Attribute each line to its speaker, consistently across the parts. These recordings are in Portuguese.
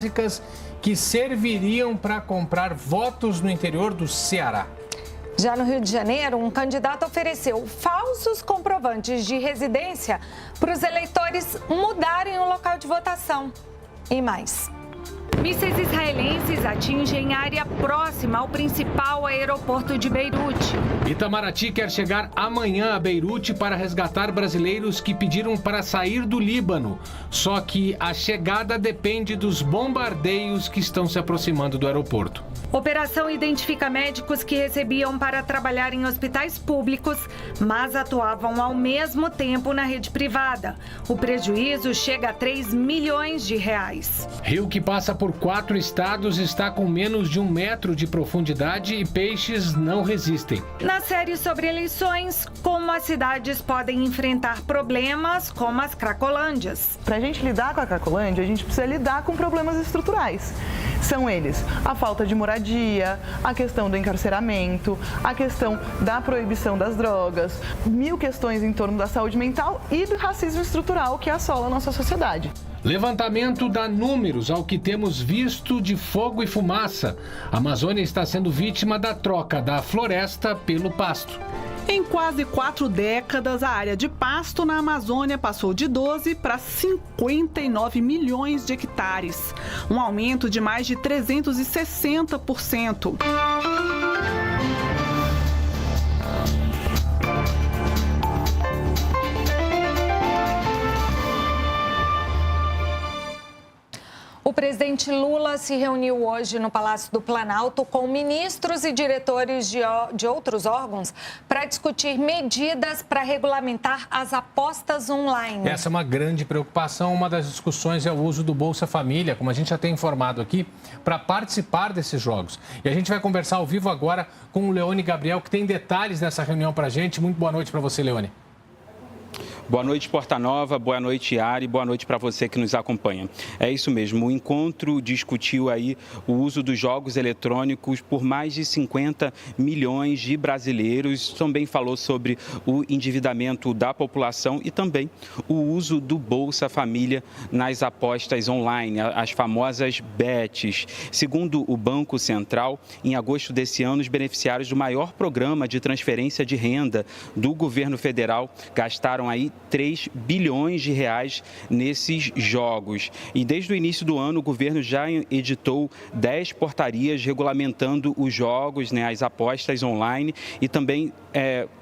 Speaker 1: básicas que serviriam para comprar votos no interior do Ceará.
Speaker 2: Já no Rio de Janeiro, um candidato ofereceu falsos comprovantes de residência para os eleitores mudarem o local de votação. E mais. Mísseis israelenses atingem área próxima ao principal aeroporto de Beirute.
Speaker 1: Itamaraty quer chegar amanhã a Beirute para resgatar brasileiros que pediram para sair do Líbano. Só que a chegada depende dos bombardeios que estão se aproximando do aeroporto.
Speaker 2: Operação identifica médicos que recebiam para trabalhar em hospitais públicos, mas atuavam ao mesmo tempo na rede privada. O prejuízo chega a 3 milhões de reais.
Speaker 1: Rio que passa por 4 estados está com menos de 1 metro de profundidade e peixes não resistem.
Speaker 2: Na série sobre eleições, como as cidades podem enfrentar problemas como as cracolândias.
Speaker 3: Para a gente lidar com a cracolândia, a gente precisa lidar com problemas estruturais. São eles a falta de moradia, a questão do encarceramento, a questão da proibição das drogas, 1000 questões em torno da saúde mental e do racismo estrutural que assola a nossa sociedade.
Speaker 1: Levantamento dá números ao que temos visto de fogo e fumaça. A Amazônia está sendo vítima da troca da floresta pelo pasto.
Speaker 4: Em quase 4 décadas, a área de pasto na Amazônia passou de 12 para 59 milhões de hectares, um aumento de mais de 360%.
Speaker 2: O presidente Lula se reuniu hoje no Palácio do Planalto com ministros e diretores de outros órgãos para discutir medidas para regulamentar as apostas online.
Speaker 1: Essa é uma grande preocupação. Uma das discussões é o uso do Bolsa Família, como a gente já tem informado aqui, para participar desses jogos. E a gente vai conversar ao vivo agora com o Leone Gabriel, que tem detalhes dessa reunião para a gente. Muito boa noite para você, Leone.
Speaker 5: Boa noite, Porta Nova, boa noite, Ari, boa noite para você que nos acompanha. É isso mesmo, o encontro discutiu aí o uso dos jogos eletrônicos por mais de 50 milhões de brasileiros. Também falou sobre o endividamento da população e também o uso do Bolsa Família nas apostas online, as famosas bets. Segundo o Banco Central, em agosto desse ano, os beneficiários do maior programa de transferência de renda do governo federal gastaram aí 3 bilhões de reais nesses jogos. E desde o início do ano, o governo já editou 10 portarias regulamentando os jogos, as apostas online, e também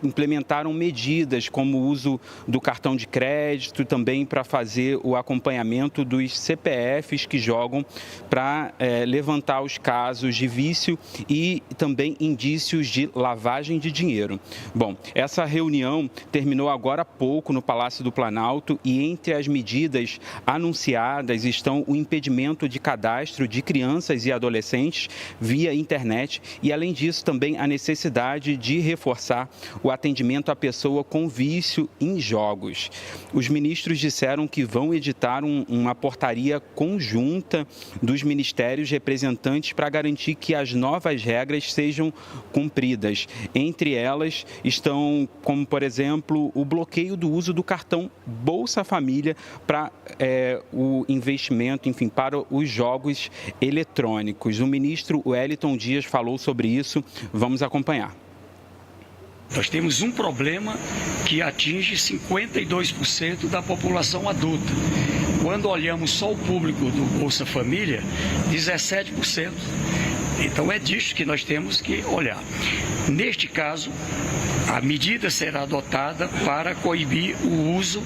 Speaker 5: implementaram medidas como o uso do cartão de crédito, também para fazer o acompanhamento dos CPFs que jogam, para levantar os casos de vício e também indícios de lavagem de dinheiro. Bom, essa reunião terminou agora há pouco no Palácio do Planalto e entre as medidas anunciadas estão o impedimento de cadastro de crianças e adolescentes via internet e, além disso, também a necessidade de reforçar o atendimento à pessoa com vício em jogos. Os ministros disseram que vão editar uma portaria conjunta dos ministérios representantes para garantir que as novas regras sejam cumpridas. Entre elas estão, como por exemplo, o bloqueio do uso do cartão Bolsa Família para o investimento, enfim, para os jogos eletrônicos. O ministro Wellington Dias falou sobre isso. Vamos acompanhar.
Speaker 6: Nós temos um problema que atinge 52% da população adulta. Quando olhamos só o público do Bolsa Família, 17%. Então é disso que nós temos que olhar. Neste caso, a medida será adotada para coibir o uso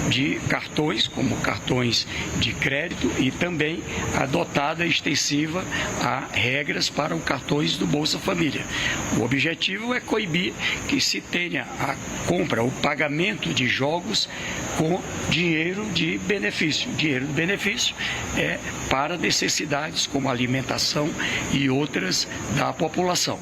Speaker 6: de cartões, como cartões de crédito, e também adotada extensiva a regras para os cartões do Bolsa Família. O objetivo é coibir que se tenha a compra, o pagamento de jogos com dinheiro de benefício. Dinheiro de benefício é para necessidades como alimentação e outras da população.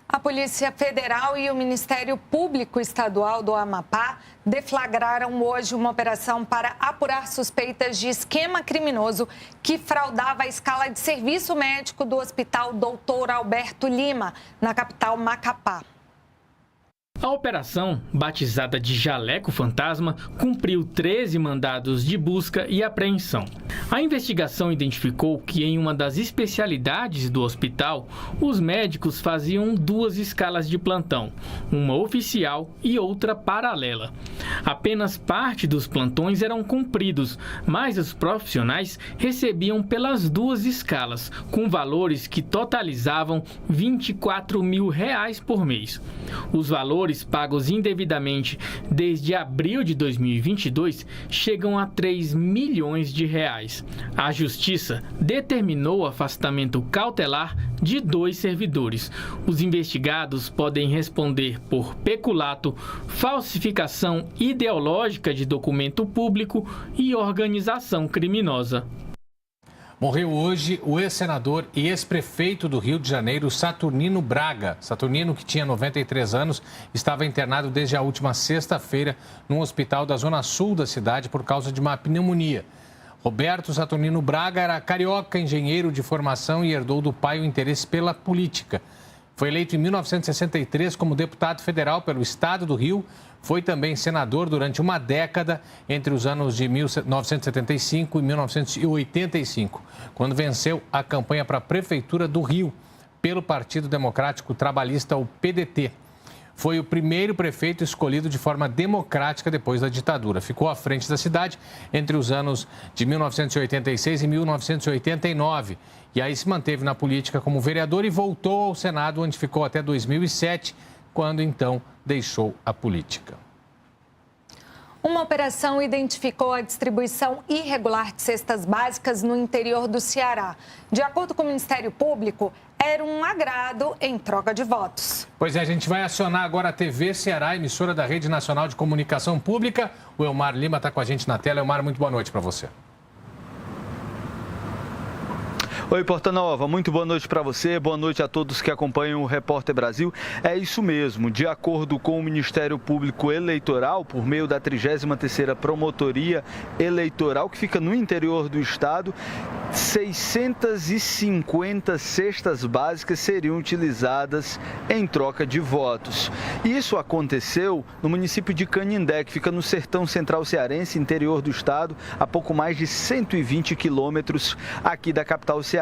Speaker 2: A Polícia Federal e o Ministério Público Estadual do Amapá deflagraram hoje uma operação para apurar suspeitas de esquema criminoso que fraudava a escala de serviço médico do Hospital Dr. Alberto Lima, na capital Macapá.
Speaker 7: A operação, batizada de Jaleco Fantasma, cumpriu 13 mandados de busca e apreensão. A investigação identificou que em uma das especialidades do hospital, os médicos faziam 2 escalas de plantão, uma oficial e outra paralela. Apenas parte dos plantões eram cumpridos, mas os profissionais recebiam pelas 2 escalas, com valores que totalizavam R$24 mil por mês. Os valores pagos indevidamente desde abril de 2022 chegam a R$3 milhões. A Justiça determinou o afastamento cautelar de 2 servidores. Os investigados podem responder por peculato, falsificação ideológica de documento público e organização criminosa.
Speaker 1: Morreu hoje o ex-senador e ex-prefeito do Rio de Janeiro, Saturnino Braga. Saturnino, que tinha 93 anos, estava internado desde a última sexta-feira num hospital da zona sul da cidade por causa de uma pneumonia. Roberto Saturnino Braga era carioca, engenheiro de formação e herdou do pai o interesse pela política. Foi eleito em 1963 como deputado federal pelo estado do Rio. Foi também senador durante uma década, entre os anos de 1975 e 1985, quando venceu a campanha para a Prefeitura do Rio pelo Partido Democrático Trabalhista, o PDT. Foi o primeiro prefeito escolhido de forma democrática depois da ditadura. Ficou à frente da cidade entre os anos de 1986 e 1989. E aí se manteve na política como vereador e voltou ao Senado, onde ficou até 2007, quando então deixou a política.
Speaker 2: Uma operação identificou a distribuição irregular de cestas básicas no interior do Ceará. De acordo com o Ministério Público, era um agrado em troca de votos.
Speaker 1: Pois é, a gente vai acionar agora a TV Ceará, emissora da Rede Nacional de Comunicação Pública. O Elmar Lima está com a gente na tela. Elmar, muito boa noite para você.
Speaker 8: Oi, Porta Nova, muito boa noite para você, boa noite a todos que acompanham o Repórter Brasil. É isso mesmo, de acordo com o Ministério Público Eleitoral, por meio da 33ª Promotoria Eleitoral, que fica no interior do estado, 650 cestas básicas seriam utilizadas em troca de votos. Isso aconteceu no município de Canindé, que fica no sertão central cearense, interior do estado, a pouco mais de 120 quilômetros aqui da capital cearense.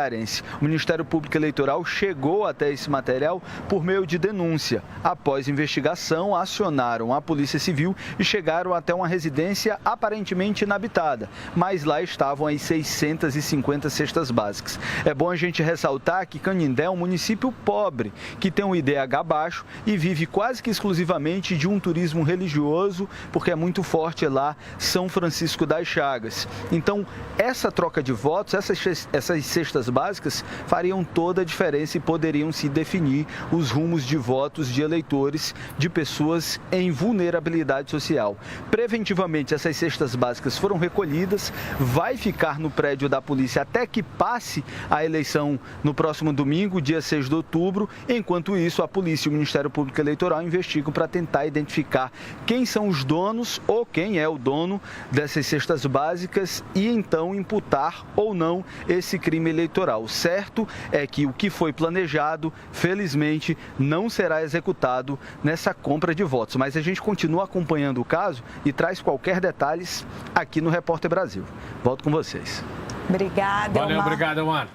Speaker 8: O Ministério Público Eleitoral chegou até esse material por meio de denúncia. Após investigação, acionaram a Polícia Civil e chegaram até uma residência aparentemente inabitada, mas lá estavam as 650 cestas básicas. É bom a gente ressaltar que Canindé é um município pobre, que tem um IDH baixo e vive quase que exclusivamente de um turismo religioso, porque é muito forte lá São Francisco das Chagas. Então, essa troca de votos, essas cestas básicas fariam toda a diferença e poderiam se definir os rumos de votos de eleitores de pessoas em vulnerabilidade social. Preventivamente, essas cestas básicas foram recolhidas, vai ficar no prédio da polícia até que passe a eleição no próximo domingo, dia 6 de outubro. Enquanto isso, a polícia e o Ministério Público Eleitoral investigam para tentar identificar quem são os donos ou quem é o dono dessas cestas básicas e então imputar ou não esse crime eleitoral. O certo é que o que foi planejado, felizmente, não será executado nessa compra de votos. Mas a gente continua acompanhando o caso e traz qualquer detalhe aqui no Repórter Brasil. Volto com vocês.
Speaker 2: Obrigada,
Speaker 1: Valeu,
Speaker 2: Elmar.
Speaker 1: obrigado, Elmar.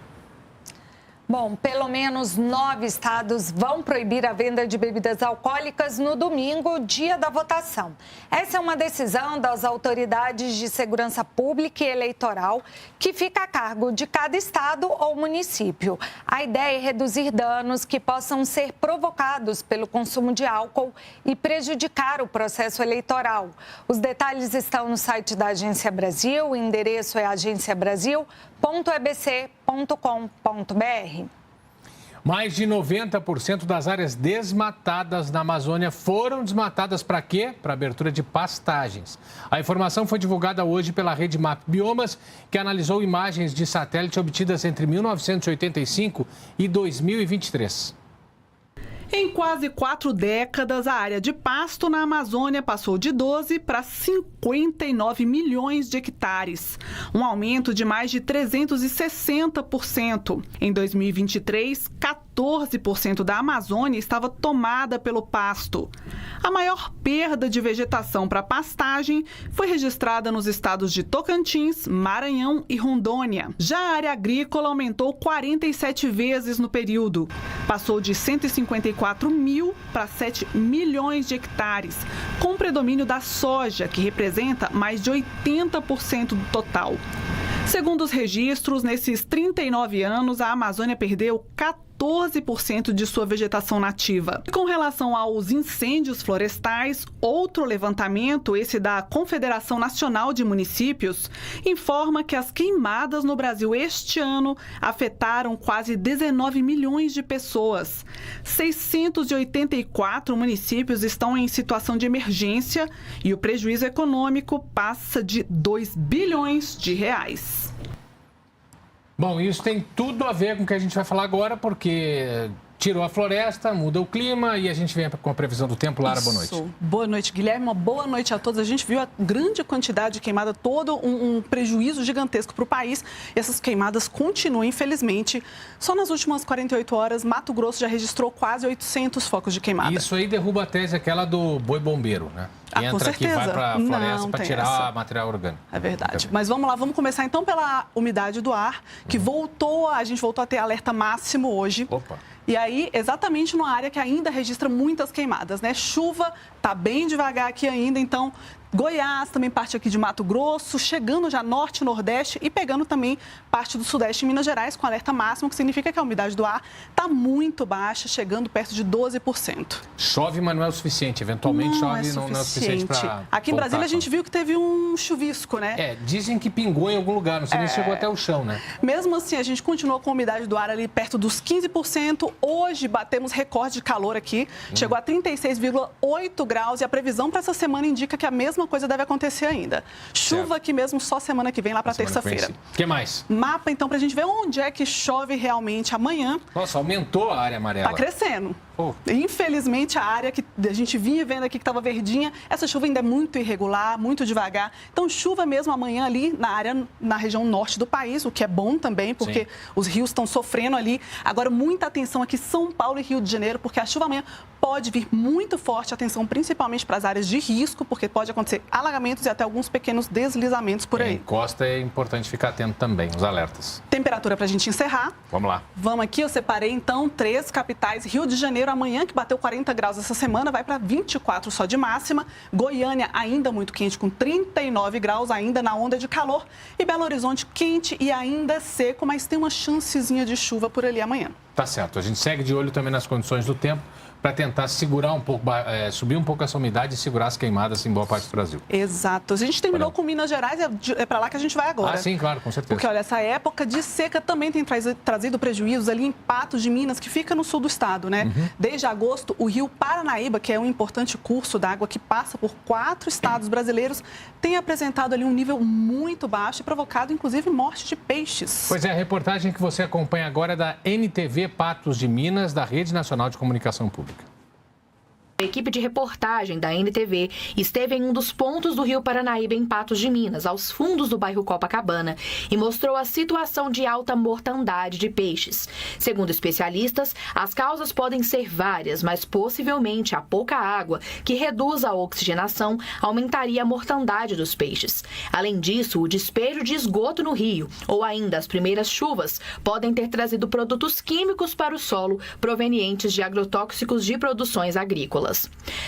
Speaker 2: Bom, pelo menos 9 estados vão proibir a venda de bebidas alcoólicas no domingo, dia da votação. Essa é uma decisão das autoridades de segurança pública e eleitoral que fica a cargo de cada estado ou município. A ideia é reduzir danos que possam ser provocados pelo consumo de álcool e prejudicar o processo eleitoral. Os detalhes estão no site da Agência Brasil, o endereço é agenciabrasil.ebc.com.br.
Speaker 1: Mais de 90% das áreas desmatadas na Amazônia foram desmatadas para quê? Para abertura de pastagens. A informação foi divulgada hoje pela Rede Map Biomas, que analisou imagens de satélite obtidas entre 1985 e 2023.
Speaker 4: Em quase 4 décadas, a área de pasto na Amazônia passou de 12 para 59 milhões de hectares, um aumento de mais de 360%. Em 2023, 14 14% da Amazônia estava tomada pelo pasto. A maior perda de vegetação para pastagem foi registrada nos estados de Tocantins, Maranhão e Rondônia. Já a área agrícola aumentou 47 vezes no período. Passou de 154 mil para 7 milhões de hectares, com predomínio da soja, que representa mais de 80% do total. Segundo os registros, nesses 39 anos, a Amazônia perdeu 14% de sua vegetação nativa. Com relação aos incêndios florestais, outro levantamento, esse da Confederação Nacional de Municípios, informa que as queimadas no Brasil este ano afetaram quase 19 milhões de pessoas. 684 municípios estão em situação de emergência e o prejuízo econômico passa de 2 bilhões de reais.
Speaker 1: Bom, isso tem tudo a ver com o que a gente vai falar agora, porque tirou a floresta, muda o clima e a gente vem com a previsão do tempo. Lara, boa noite.
Speaker 4: Boa noite, Guilherme. Uma boa noite a todos. A gente viu a grande quantidade de queimada, todo um prejuízo gigantesco para o país. E essas queimadas continuam, infelizmente. Só nas últimas 48 horas, Mato Grosso já registrou quase 800 focos de queimada.
Speaker 1: Isso aí derruba a tese aquela do boi bombeiro, né? Que
Speaker 4: com
Speaker 1: entra
Speaker 4: certeza.
Speaker 1: aqui, vai para a floresta para tirar material orgânico.
Speaker 4: É verdade. Mas vamos lá, vamos começar então pela umidade do ar, que a gente voltou a ter alerta máximo hoje.
Speaker 1: Opa!
Speaker 4: E aí, exatamente numa área que ainda registra muitas queimadas, né? Chuva tá bem devagar aqui ainda, então Goiás, também parte aqui de Mato Grosso, chegando já norte, nordeste e pegando também parte do sudeste em Minas Gerais com alerta máximo, que significa que a umidade do ar está muito baixa, chegando perto de 12%.
Speaker 1: Chove, mas não é o suficiente. Eventualmente chove, não é o suficiente para...
Speaker 4: Aqui em Brasília a gente viu que teve um chuvisco, né?
Speaker 1: Dizem que pingou em algum lugar, não sei nem se chegou até o chão, né?
Speaker 4: Mesmo assim, a gente continuou com a umidade do ar ali perto dos 15%. Hoje batemos recorde de calor aqui, chegou a 36,8 graus e a previsão para essa semana indica que a mesma coisa deve acontecer ainda. Chuva aqui mesmo só semana que vem, lá para terça-feira.
Speaker 1: O que mais?
Speaker 4: Mapa, então, para a gente ver onde é que chove realmente amanhã.
Speaker 1: Nossa, aumentou a área amarela.
Speaker 4: Está crescendo. Infelizmente, a área que a gente vinha vendo aqui que estava verdinha, essa chuva ainda é muito irregular, muito devagar. Então, chuva mesmo amanhã ali na região norte do país, o que é bom também, porque os rios estão sofrendo ali. Agora, muita atenção aqui, São Paulo e Rio de Janeiro, porque a chuva amanhã pode vir muito forte, atenção principalmente para as áreas de risco, porque pode acontecer alagamentos e até alguns pequenos deslizamentos por aí.
Speaker 1: Em costa é importante ficar atento também, os alertas.
Speaker 4: Temperatura para a gente encerrar.
Speaker 1: Vamos lá.
Speaker 4: Vamos aqui, eu separei então 3 capitais. Rio de Janeiro amanhã, que bateu 40 graus essa semana, vai para 24 só de máxima. Goiânia ainda muito quente, com 39 graus, ainda na onda de calor. E Belo Horizonte quente e ainda seco, mas tem uma chancezinha de chuva por ali amanhã.
Speaker 1: Tá certo. A gente segue de olho também nas condições do tempo para tentar segurar um pouco, subir um pouco essa umidade e segurar as queimadas em boa parte do Brasil.
Speaker 4: Exato. A gente terminou com Minas Gerais, é para lá que a gente vai agora.
Speaker 1: Ah, sim, claro, com certeza.
Speaker 4: Porque, olha, essa época de seca também tem trazido prejuízos ali em Patos de Minas, que fica no sul do estado, né? Desde agosto, o rio Paranaíba, que é um importante curso d'água que passa por 4 estados brasileiros, tem apresentado ali um nível muito baixo e provocado, inclusive, morte de peixes.
Speaker 1: Pois é, a reportagem que você acompanha agora é da NTV Patos de Minas, da Rede Nacional de Comunicação Pública.
Speaker 9: A equipe de reportagem da NTV esteve em um dos pontos do rio Paranaíba, em Patos de Minas, aos fundos do bairro Copacabana, e mostrou a situação de alta mortandade de peixes. Segundo especialistas, as causas podem ser várias, mas possivelmente a pouca água, que reduz a oxigenação, aumentaria a mortandade dos peixes. Além disso, o despejo de esgoto no rio, ou ainda as primeiras chuvas, podem ter trazido produtos químicos para o solo provenientes de agrotóxicos de produções agrícolas.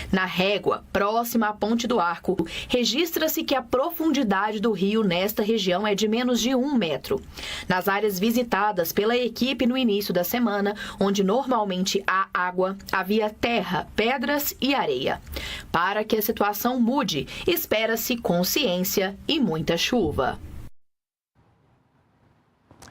Speaker 9: Na régua, próxima à Ponte do Arco, registra-se que a profundidade do rio nesta região é de menos de 1 metro. Nas áreas visitadas pela equipe no início da semana, onde normalmente há água, havia terra, pedras e areia. Para que a situação mude, espera-se consciência e muita chuva.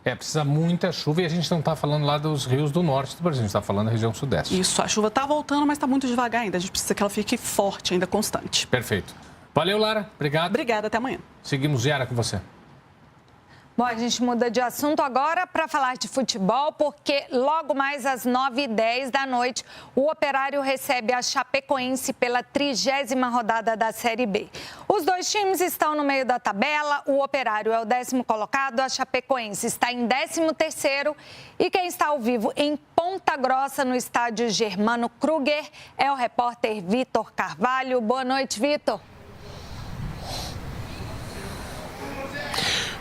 Speaker 1: Precisa muita chuva e a gente não está falando lá dos rios do norte do Brasil, a gente está falando da região sudeste.
Speaker 4: Isso, a chuva está voltando, mas está muito devagar ainda. A gente precisa que ela fique forte, ainda constante.
Speaker 1: Perfeito. Valeu, Lara. Obrigado.
Speaker 4: Obrigada, até amanhã.
Speaker 1: Seguimos, Yara, com você.
Speaker 2: Bom, a gente muda de assunto agora para falar de futebol, porque logo mais às 9h10 da noite, o Operário recebe a Chapecoense pela 30ª rodada da Série B. Os dois times estão no meio da tabela, o Operário é o 10º colocado, a Chapecoense está em 13º e quem está ao vivo em Ponta Grossa, no estádio Germano Kruger, é o repórter Vitor Carvalho. Boa noite, Vitor.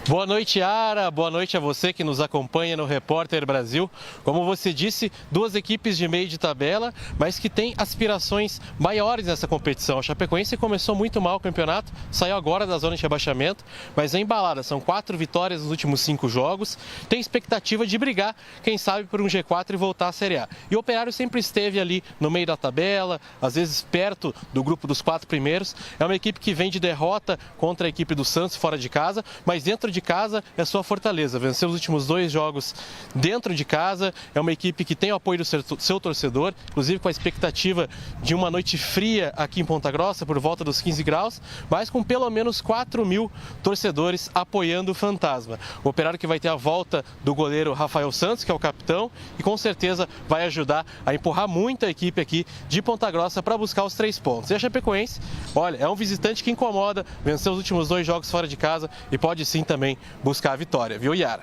Speaker 10: Boa noite, Yara. Boa noite a você que nos acompanha no Repórter Brasil. Como você disse, duas equipes de meio de tabela, mas que têm aspirações maiores nessa competição. A Chapecoense começou muito mal o campeonato, saiu agora da zona de rebaixamento, mas é embalada. São 4 vitórias nos últimos 5 jogos. Tem expectativa de brigar, quem sabe, por um G4 e voltar à Série A. E o Operário sempre esteve ali no meio da tabela, às vezes perto do grupo dos 4 primeiros. É uma equipe que vem de derrota contra a equipe do Santos fora de casa, mas dentro de casa é sua fortaleza. Venceu os últimos 2 jogos dentro de casa. É uma equipe que tem o apoio do seu torcedor, inclusive com a expectativa de uma noite fria aqui em Ponta Grossa, por volta dos 15 graus, mas com pelo menos 4.000 torcedores apoiando o Fantasma. O Operário que vai ter a volta do goleiro Rafael Santos, que é o capitão, e com certeza vai ajudar a empurrar muito a equipe aqui de Ponta Grossa para buscar os 3 pontos. E a Chapecoense, olha, é um visitante que incomoda, venceu os últimos 2 jogos fora de casa e pode sim também buscar a vitória, viu, Yara?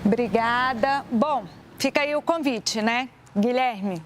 Speaker 2: Obrigada. Bom, fica aí o convite, né, Guilherme?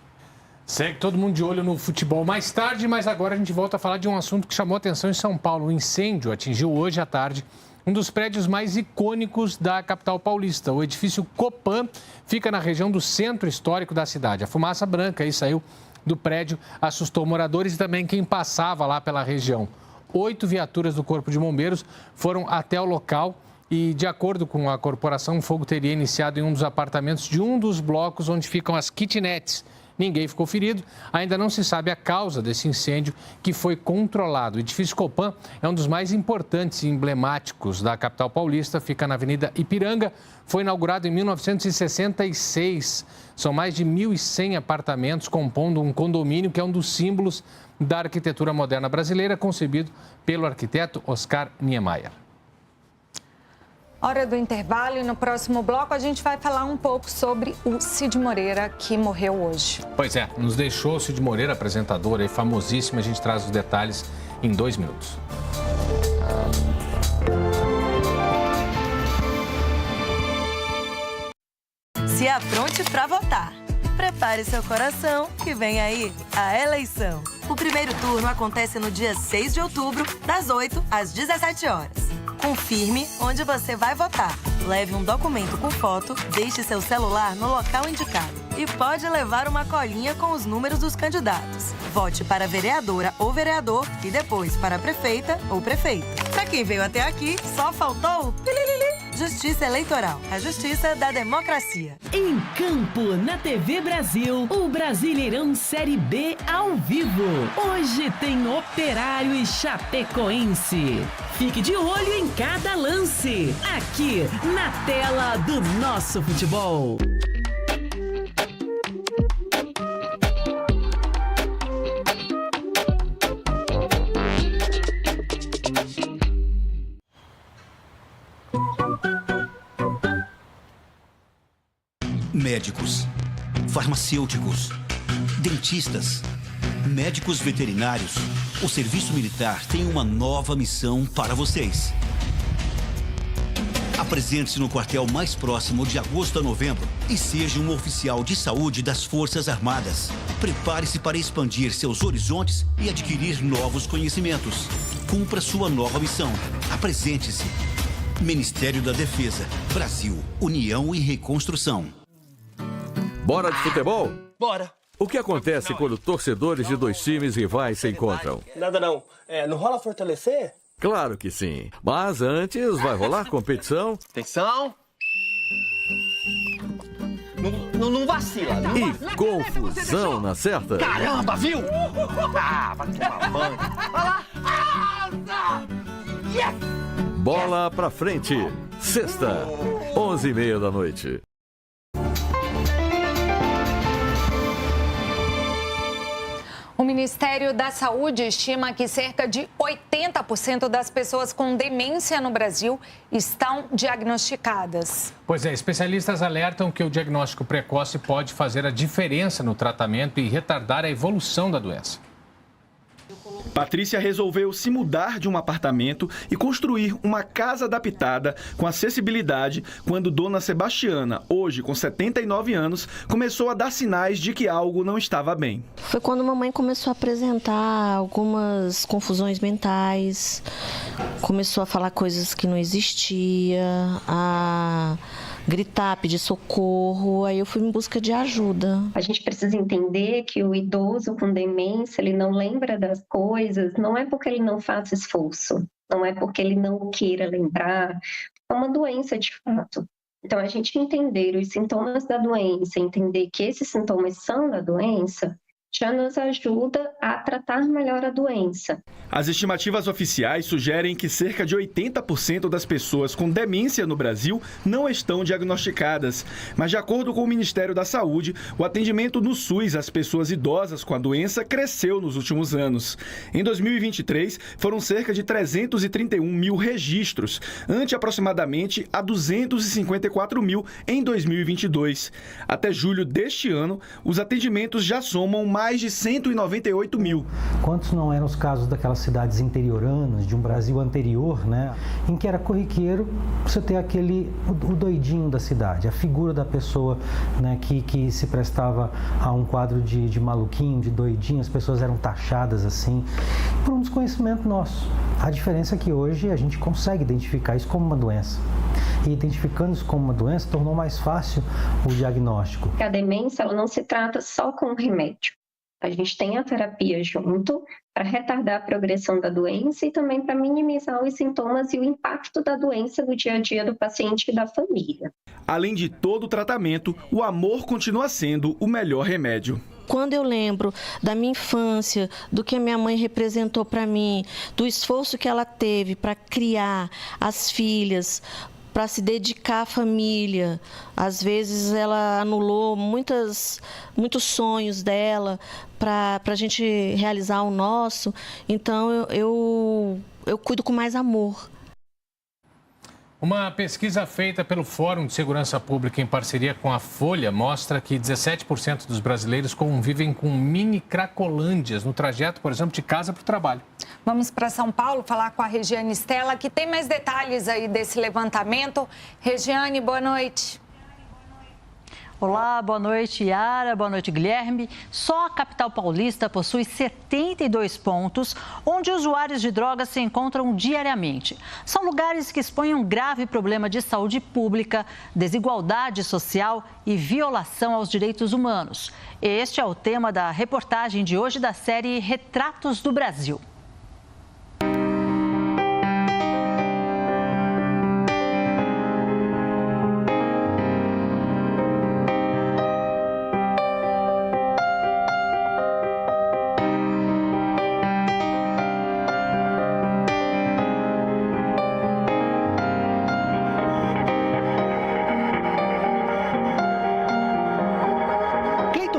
Speaker 1: Segue todo mundo de olho no futebol mais tarde, mas agora a gente volta a falar de um assunto que chamou atenção em São Paulo. O incêndio atingiu hoje à tarde um dos prédios mais icônicos da capital paulista. O edifício Copan fica na região do centro histórico da cidade. A fumaça branca aí saiu do prédio, assustou moradores e também quem passava lá pela região. 8 viaturas do Corpo de Bombeiros foram até o local e, de acordo com a corporação, o fogo teria iniciado em um dos apartamentos de um dos blocos onde ficam as kitnets. Ninguém ficou ferido. Ainda não se sabe a causa desse incêndio, que foi controlado. O edifício Copan é um dos mais importantes e emblemáticos da capital paulista. Fica na Avenida Ipiranga. Foi inaugurado em 1966. São mais de 1.100 apartamentos, compondo um condomínio que é um dos símbolos da arquitetura moderna brasileira, concebido pelo arquiteto Oscar Niemeyer.
Speaker 2: Hora do intervalo e no próximo bloco a gente vai falar um pouco sobre o Cid Moreira, que morreu hoje.
Speaker 1: Pois é, nos deixou o Cid Moreira, apresentador aí, famosíssimo. A gente traz os detalhes em 2 minutos.
Speaker 11: Se apronte para votar. Prepare seu coração, que vem aí a eleição. O primeiro turno acontece no dia 6 de outubro, das 8 às 17 horas. Confirme onde você vai votar. Leve um documento com foto, deixe seu celular no local indicado. E pode levar uma colinha com os números dos candidatos. Vote para vereadora ou vereador e depois para prefeita ou prefeito. Para quem veio até aqui, só faltou o pililili. Justiça Eleitoral, a justiça da democracia.
Speaker 12: Em campo, na TV Brasil, o Brasileirão Série B ao vivo. Hoje tem Operário e Chapecoense. Fique de olho em cada lance, aqui na tela do Nosso Futebol.
Speaker 13: Médicos, farmacêuticos, dentistas, médicos veterinários. O Serviço Militar tem uma nova missão para vocês. Apresente-se no quartel mais próximo de agosto a novembro e seja um oficial de saúde das Forças Armadas. Prepare-se para expandir seus horizontes e adquirir novos conhecimentos. Cumpra sua nova missão. Apresente-se. Ministério da Defesa, Brasil, União e Reconstrução.
Speaker 14: Bora de futebol?
Speaker 15: Bora.
Speaker 14: O que acontece quando torcedores de 2 times rivais se encontram?
Speaker 15: Nada não. Não rola fortalecer?
Speaker 14: Claro que sim. Mas antes vai rolar competição.
Speaker 15: Atenção. Não vacila. Não
Speaker 14: e confusão na certa.
Speaker 15: Caramba, viu? Vai tomar banho. Vai lá. Yes!
Speaker 14: Bola pra frente. Sexta, 11h30 da noite.
Speaker 2: O Ministério da Saúde estima que cerca de 80% das pessoas com demência no Brasil estão diagnosticadas.
Speaker 1: Pois é, especialistas alertam que o diagnóstico precoce pode fazer a diferença no tratamento e retardar a evolução da doença.
Speaker 16: Patrícia resolveu se mudar de um apartamento e construir uma casa adaptada com acessibilidade quando Dona Sebastiana, hoje com 79 anos, começou a dar sinais de que algo não estava bem.
Speaker 17: Foi quando a mamãe começou a apresentar algumas confusões mentais, começou a falar coisas que não existia, a gritar, pedir socorro, aí eu fui em busca de ajuda.
Speaker 18: A gente precisa entender que o idoso com demência, ele não lembra das coisas, não é porque ele não faça esforço, não é porque ele não queira lembrar, é uma doença de fato. Então, a gente entender os sintomas da doença, entender que esses sintomas são da doença, já nos ajuda a tratar melhor a doença.
Speaker 16: As estimativas oficiais sugerem que cerca de 80% das pessoas com demência no Brasil não estão diagnosticadas. Mas, de acordo com o Ministério da Saúde, o atendimento no SUS às pessoas idosas com a doença cresceu nos últimos anos. Em 2023, foram cerca de 331 mil registros, ante aproximadamente a 254 mil em 2022. Até julho deste ano, os atendimentos já somam mais de 198 mil.
Speaker 19: Quantos não eram os casos daquelas cidades interioranas, de um Brasil anterior, né, em que era corriqueiro você ter o doidinho da cidade, a figura da pessoa, né, que se prestava a um quadro de maluquinho, de doidinho, as pessoas eram taxadas assim, por um desconhecimento nosso. A diferença é que hoje a gente consegue identificar isso como uma doença. E identificando isso como uma doença, tornou mais fácil o diagnóstico.
Speaker 18: A demência, ela não se trata só com remédio. A gente tem a terapia junto para retardar a progressão da doença e também para minimizar os sintomas e o impacto da doença no dia a dia do paciente e da família.
Speaker 16: Além de todo o tratamento, o amor continua sendo o melhor remédio.
Speaker 17: Quando eu lembro da minha infância, do que a minha mãe representou para mim, do esforço que ela teve para criar as filhas, para se dedicar à família. Às vezes ela anulou muitos sonhos dela para a gente realizar o nosso. Então eu cuido com mais amor.
Speaker 1: Uma pesquisa feita pelo Fórum de Segurança Pública em parceria com a Folha mostra que 17% dos brasileiros convivem com mini cracolândias no trajeto, por exemplo, de casa para o trabalho.
Speaker 2: Vamos para São Paulo falar com a Regiane Stella, que tem mais detalhes aí desse levantamento. Regiane, boa noite.
Speaker 20: Olá, boa noite, Yara, boa noite, Guilherme. Só a capital paulista possui 72 pontos onde usuários de drogas se encontram diariamente. São lugares que expõem um grave problema de saúde pública, desigualdade social e violação aos direitos humanos. Este é o tema da reportagem de hoje da série Retratos do Brasil.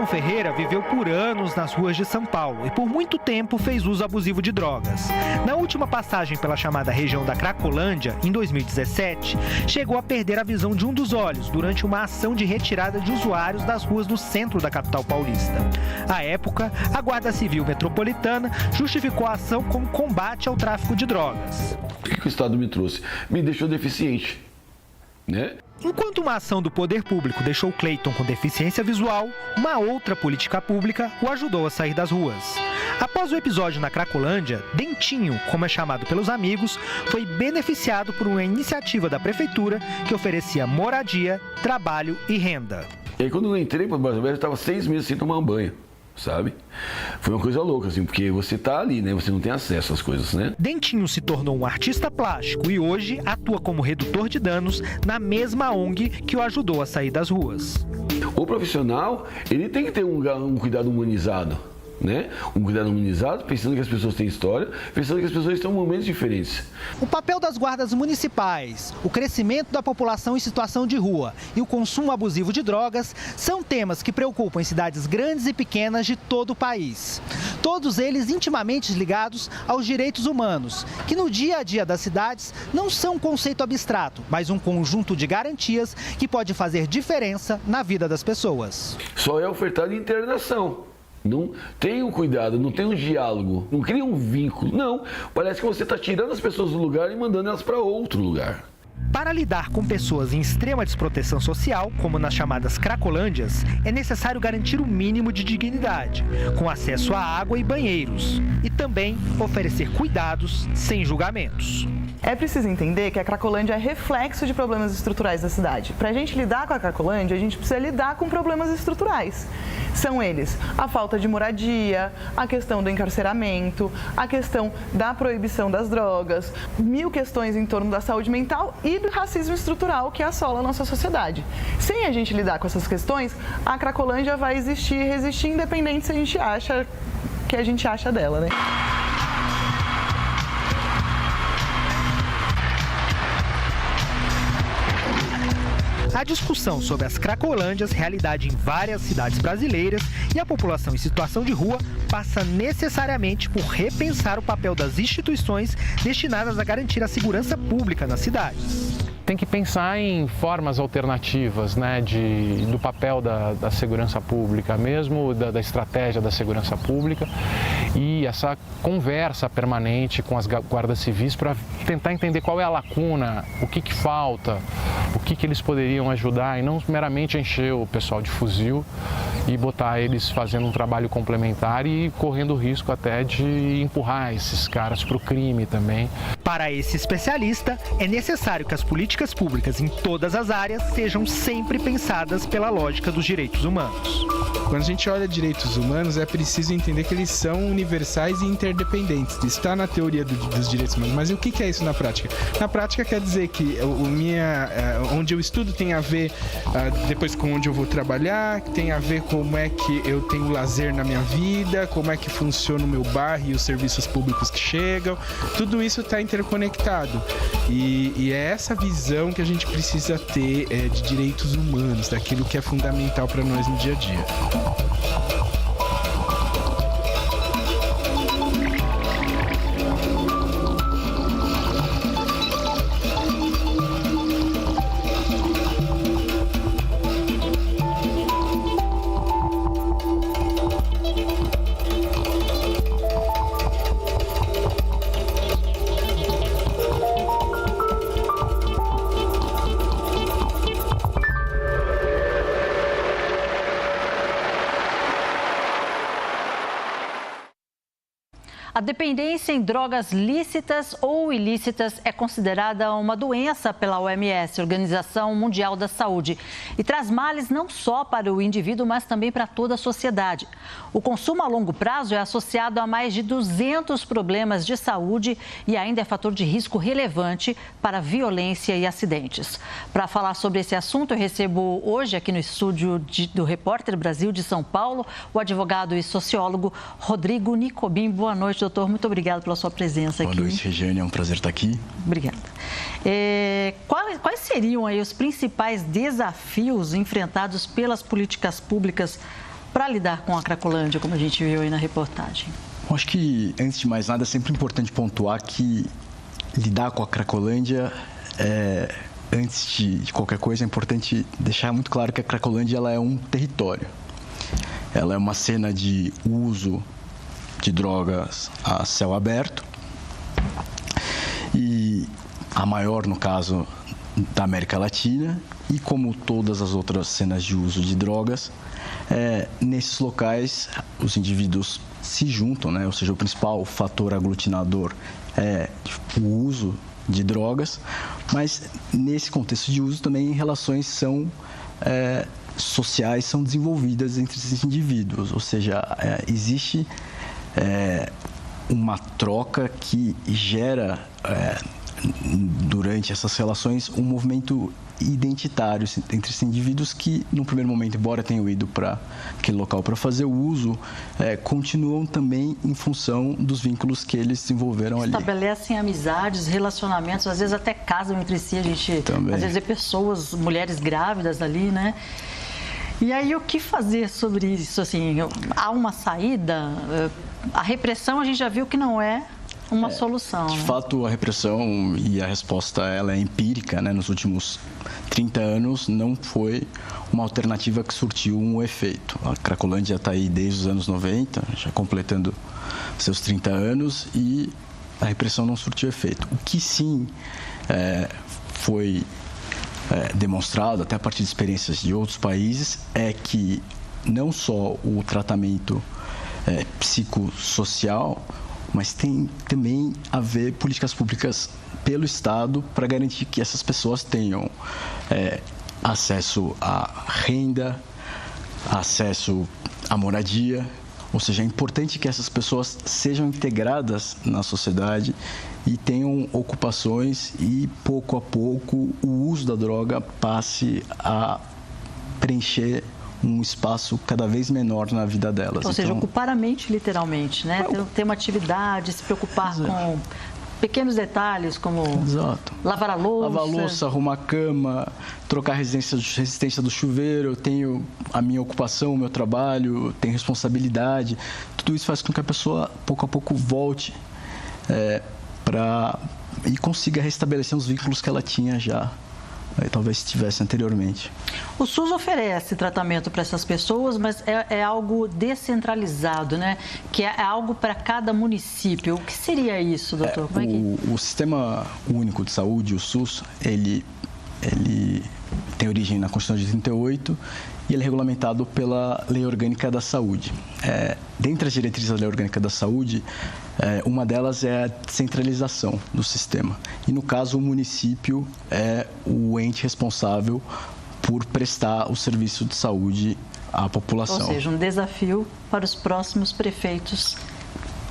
Speaker 21: Ferreira viveu por anos nas ruas de São Paulo e por muito tempo fez uso abusivo de drogas. Na última passagem pela chamada região da Cracolândia, em 2017, chegou a perder a visão de um dos olhos durante uma ação de retirada de usuários das ruas do centro da capital paulista. À época, a Guarda Civil Metropolitana justificou a ação como combate ao tráfico de drogas.
Speaker 22: O que o Estado me trouxe? Me deixou deficiente, né?
Speaker 21: Enquanto uma ação do poder público deixou Cleiton com deficiência visual, uma outra política pública o ajudou a sair das ruas. Após o episódio na Cracolândia, Dentinho, como é chamado pelos amigos, foi beneficiado por uma iniciativa da prefeitura que oferecia moradia, trabalho e renda.
Speaker 22: E aí, quando eu entrei para o Brasil, eu estava 6 meses sem tomar um banho. Sabe? Foi uma coisa louca, assim, porque você tá ali, né? Você não tem acesso às coisas, né?
Speaker 21: Dentinho se tornou um artista plástico e hoje atua como redutor de danos na mesma ONG que o ajudou a sair das ruas.
Speaker 22: O profissional, ele tem que ter um cuidado humanizado, né? Um cuidado humanizado, pensando que as pessoas têm história, pensando que as pessoas estão em momentos diferentes.
Speaker 21: O papel das guardas municipais, o crescimento da população em situação de rua e o consumo abusivo de drogas são temas que preocupam em cidades grandes e pequenas de todo o país. Todos eles intimamente ligados aos direitos humanos, que no dia a dia das cidades não são um conceito abstrato, mas um conjunto de garantias que pode fazer diferença na vida das pessoas.
Speaker 22: Só é ofertado internação. Não tem um cuidado, não tem um diálogo, não cria um vínculo. Não, parece que você está tirando as pessoas do lugar e mandando elas para outro lugar.
Speaker 21: Para lidar com pessoas em extrema desproteção social, como nas chamadas cracolândias, é necessário garantir o mínimo de dignidade, com acesso à água e banheiros, e também oferecer cuidados sem julgamentos.
Speaker 3: É preciso entender que a Cracolândia é reflexo de problemas estruturais da cidade. Para a gente lidar com a Cracolândia, a gente precisa lidar com problemas estruturais. São eles a falta de moradia, a questão do encarceramento, a questão da proibição das drogas, 1000 questões em torno da saúde mental e do racismo estrutural que assola a nossa sociedade. Sem a gente lidar com essas questões, a Cracolândia vai existir e resistir independente se a gente acha que a gente acha dela, né?
Speaker 21: A discussão sobre as cracolândias, realidade em várias cidades brasileiras, e a população em situação de rua passa necessariamente por repensar o papel das instituições destinadas a garantir a segurança pública nas cidades.
Speaker 5: Tem que pensar em formas alternativas, né, do papel da segurança pública, mesmo da estratégia da segurança pública, e essa conversa permanente com as guardas civis para tentar entender qual é a lacuna, o que falta, o que eles poderiam ajudar, e não meramente encher o pessoal de fuzil e botar eles fazendo um trabalho complementar e correndo o risco até de empurrar esses caras para o crime também.
Speaker 21: Para esse especialista, é necessário que as políticas públicas em todas as áreas sejam sempre pensadas pela lógica dos direitos humanos.
Speaker 23: Quando a gente olha direitos humanos, é preciso entender que eles são universais e interdependentes. Isso está na teoria dos direitos humanos, mas o que é isso na prática? Na prática quer dizer que onde eu estudo tem a ver depois com onde eu vou trabalhar, tem a ver como é que eu tenho lazer na minha vida, como é que funciona o meu bairro e os serviços públicos que chegam. Tudo isso está interconectado. E é essa visão que a gente precisa ter de direitos humanos, daquilo que é fundamental para nós no dia a dia.
Speaker 20: A dependência em drogas lícitas ou ilícitas é considerada uma doença pela OMS, Organização Mundial da Saúde, e traz males não só para o indivíduo, mas também para toda a sociedade. O consumo a longo prazo é associado a mais de 200 problemas de saúde e ainda é fator de risco relevante para violência e acidentes. Para falar sobre esse assunto, eu recebo hoje aqui no estúdio do Repórter Brasil de São Paulo o advogado e sociólogo Rodrigo Nicobim. Boa noite, doutor. Muito obrigado pela sua presença aqui.
Speaker 24: Boa noite, Regiane. É um prazer estar aqui.
Speaker 20: Obrigada. Quais seriam aí os principais desafios enfrentados pelas políticas públicas para lidar com a Cracolândia, como a gente viu aí na reportagem?
Speaker 24: Eu acho que, antes de mais nada, é sempre importante pontuar que lidar com a Cracolândia, antes de qualquer coisa, é importante deixar muito claro que a Cracolândia ela é um território. Ela é uma cena de uso de drogas a céu aberto e a maior, no caso, da América Latina, e como todas as outras cenas de uso de drogas, nesses locais os indivíduos se juntam, né? Ou seja, o principal fator aglutinador é o uso de drogas, mas nesse contexto de uso também relações sociais são desenvolvidas entre esses indivíduos, ou seja, existe uma troca que gera durante essas relações, um movimento identitário entre esses indivíduos que, no primeiro momento, embora tenham ido para aquele local para fazer o uso, continuam também em função dos vínculos que eles desenvolveram ali.
Speaker 20: Estabelecem amizades, relacionamentos, às vezes até casam entre si. A gente,
Speaker 24: também.
Speaker 20: Às vezes, vê pessoas, mulheres grávidas ali, né? E aí, o que fazer sobre isso? Assim, há uma saída? A repressão, a gente já viu que não é uma solução.
Speaker 24: De fato, a repressão e a resposta ela é empírica, né? Nos últimos 30 anos não foi uma alternativa que surtiu um efeito. A Cracolândia está aí desde os anos 90, já completando seus 30 anos, e a repressão não surtiu efeito. O que sim foi demonstrado, até a partir de experiências de outros países, é que não só o tratamento psicossocial, mas tem também a ver políticas públicas pelo Estado para garantir que essas pessoas tenham acesso à renda, acesso à moradia. Ou seja, é importante que essas pessoas sejam integradas na sociedade e tenham ocupações e, pouco a pouco, o uso da droga passe a preencher um espaço cada vez menor na vida delas.
Speaker 20: Ou seja, ocupar a mente literalmente, né? Ter uma atividade, se preocupar com pequenos detalhes como lavar a louça,
Speaker 24: arrumar a cama, trocar a resistência do chuveiro. Eu tenho a minha ocupação, o meu trabalho, tenho responsabilidade. Tudo isso faz com que a pessoa, pouco a pouco, volte e consiga restabelecer os vínculos que ela tinha já. Talvez tivesse anteriormente.
Speaker 20: O SUS oferece tratamento para essas pessoas, mas é algo descentralizado, né? Que é algo para cada município. O que seria isso, doutor?
Speaker 24: O Sistema Único de Saúde, o SUS, ele tem origem na Constituição de 38 e ele é regulamentado pela Lei Orgânica da Saúde. Dentre as diretrizes da Lei Orgânica da Saúde, uma delas é a descentralização do sistema. E, no caso, o município é o ente responsável por prestar o serviço de saúde à população.
Speaker 20: Ou seja, um desafio para os próximos prefeitos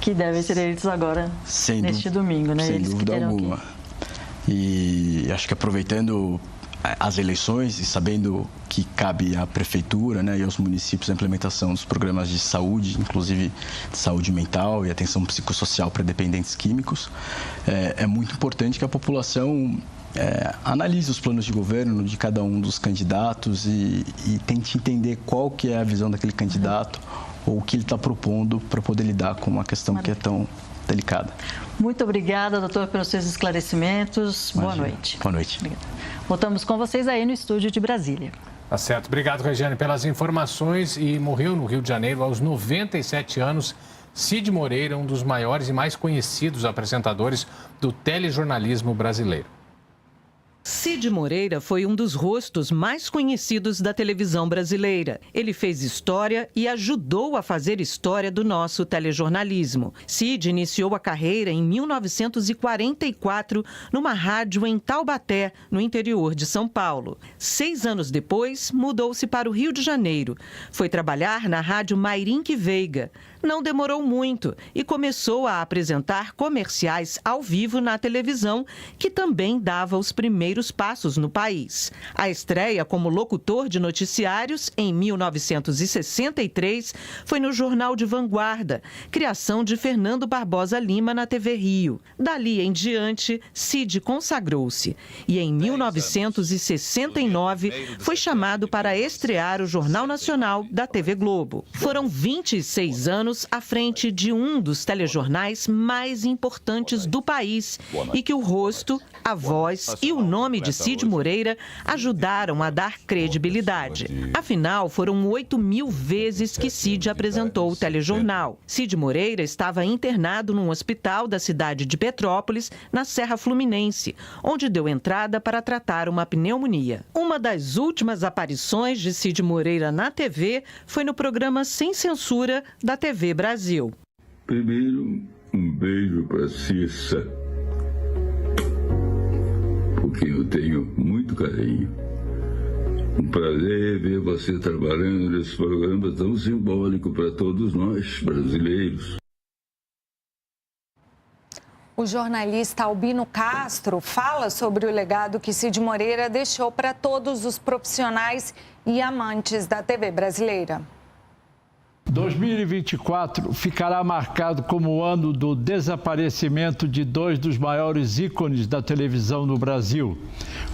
Speaker 20: que devem ser eleitos agora, neste domingo, né?
Speaker 24: Sem dúvida alguma. E acho que aproveitando as eleições e sabendo que cabe à prefeitura, né, e aos municípios a implementação dos programas de saúde, inclusive de saúde mental e atenção psicossocial para dependentes químicos, é muito importante que a população analise os planos de governo de cada um dos candidatos e tente entender qual que é a visão daquele candidato ou o que ele está propondo para poder lidar com uma questão que é tão delicada.
Speaker 20: Muito obrigada, doutor, pelos seus esclarecimentos. Boa noite.
Speaker 24: Boa noite.
Speaker 20: Obrigada. Voltamos com vocês aí no estúdio de Brasília.
Speaker 1: Tá certo. Obrigado, Regiane, pelas informações. E morreu no Rio de Janeiro aos 97 anos Cid Moreira, um dos maiores e mais conhecidos apresentadores do telejornalismo brasileiro.
Speaker 6: Cid Moreira foi um dos rostos mais conhecidos da televisão brasileira. Ele fez história e ajudou a fazer história do nosso telejornalismo. Cid iniciou a carreira em 1944 numa rádio em Taubaté, no interior de São Paulo. 6 anos depois, mudou-se para o Rio de Janeiro. Foi trabalhar na rádio Mairink Veiga. Não demorou muito e começou a apresentar comerciais ao vivo na televisão, que também dava os primeiros passos no país. A estreia como locutor de noticiários em 1963 foi no Jornal de Vanguarda, criação de Fernando Barbosa Lima na TV Rio. Dali em diante, Cid consagrou-se e em 1969 foi chamado para estrear o Jornal Nacional da TV Globo. Foram 26 anos à frente de um dos telejornais mais importantes do país e que o rosto, a voz e o nome de Cid Moreira ajudaram a dar credibilidade. Afinal, foram 8.000 vezes que Cid apresentou o telejornal. Cid Moreira estava internado num hospital da cidade de Petrópolis, na Serra Fluminense, onde deu entrada para tratar uma pneumonia. Uma das últimas aparições de Cid Moreira na TV foi no programa Sem Censura da TV Brasil.
Speaker 7: Primeiro, um beijo para Cissa, por quem eu tenho muito carinho. Um prazer ver você trabalhando nesse programa tão simbólico para todos nós, brasileiros.
Speaker 2: O jornalista Albino Castro fala sobre o legado que Cid Moreira deixou para todos os profissionais e amantes da TV brasileira.
Speaker 4: 2024 ficará marcado como o ano do desaparecimento de dois dos maiores ícones da televisão no Brasil,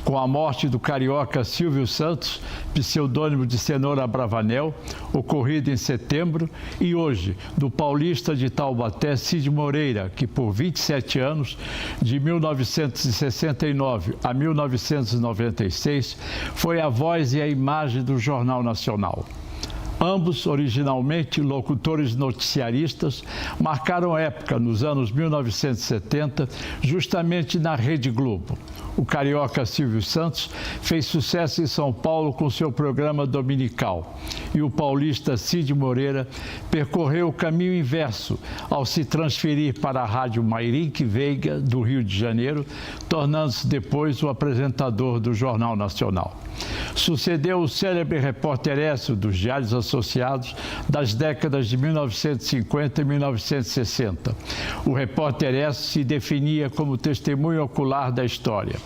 Speaker 4: com a morte do carioca Silvio Santos, pseudônimo de Cenoura Bravanel, ocorrida em setembro, e hoje do paulista de Taubaté, Cid Moreira, que por 27 anos, de 1969 a 1996, foi a voz e a imagem do Jornal Nacional. Ambos, originalmente locutores noticiaristas, marcaram época nos anos 1970, justamente na Rede Globo. O carioca Silvio Santos fez sucesso em São Paulo com seu programa dominical. E o paulista Cid Moreira percorreu o caminho inverso ao se transferir para a Rádio Mairink Veiga, do Rio de Janeiro, tornando-se depois o apresentador do Jornal Nacional. Sucedeu o célebre repórter Écio dos Diários Associados das décadas de 1950 e 1960. O repórter Écio se definia como testemunho ocular da história.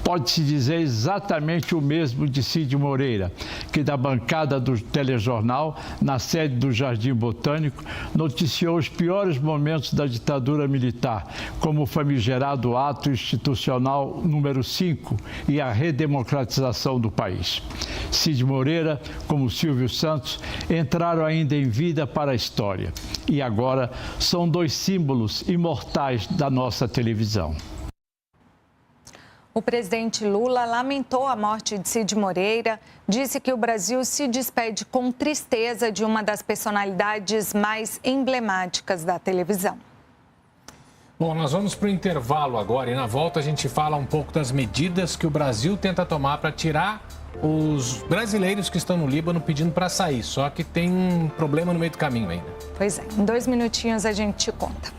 Speaker 4: Pode-se dizer exatamente o mesmo de Cid Moreira, que da bancada do telejornal, na sede do Jardim Botânico, noticiou os piores momentos da ditadura militar, como o famigerado ato institucional número 5 e a redemocratização do país. Cid Moreira, como Silvio Santos, entraram ainda em vida para a história e agora são dois símbolos imortais da nossa televisão.
Speaker 2: O presidente Lula lamentou a morte de Cid Moreira, disse que o Brasil se despede com tristeza de uma das personalidades mais emblemáticas da televisão.
Speaker 1: Bom, nós vamos para o intervalo agora e na volta a gente fala um pouco das medidas que o Brasil tenta tomar para tirar os brasileiros que estão no Líbano pedindo para sair, só que tem um problema no meio do caminho ainda.
Speaker 2: Pois é, em 2 minutinhos a gente te conta.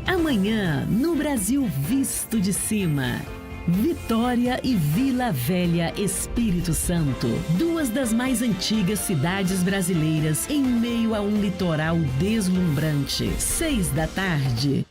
Speaker 12: Amanhã, no Brasil Visto de Cima. Vitória e Vila Velha, Espírito Santo. Duas das mais antigas cidades brasileiras em meio a um litoral deslumbrante. 6 da tarde.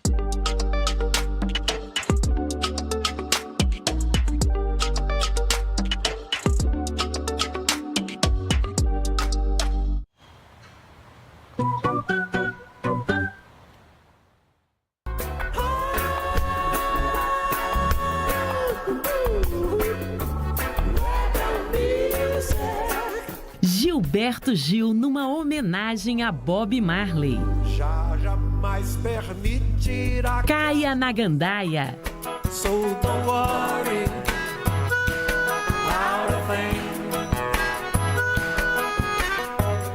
Speaker 12: Gilberto Gil numa homenagem a Bob Marley.
Speaker 8: Já jamais permitirá.
Speaker 12: Caia na gandaia.
Speaker 8: So don't worry about a thing.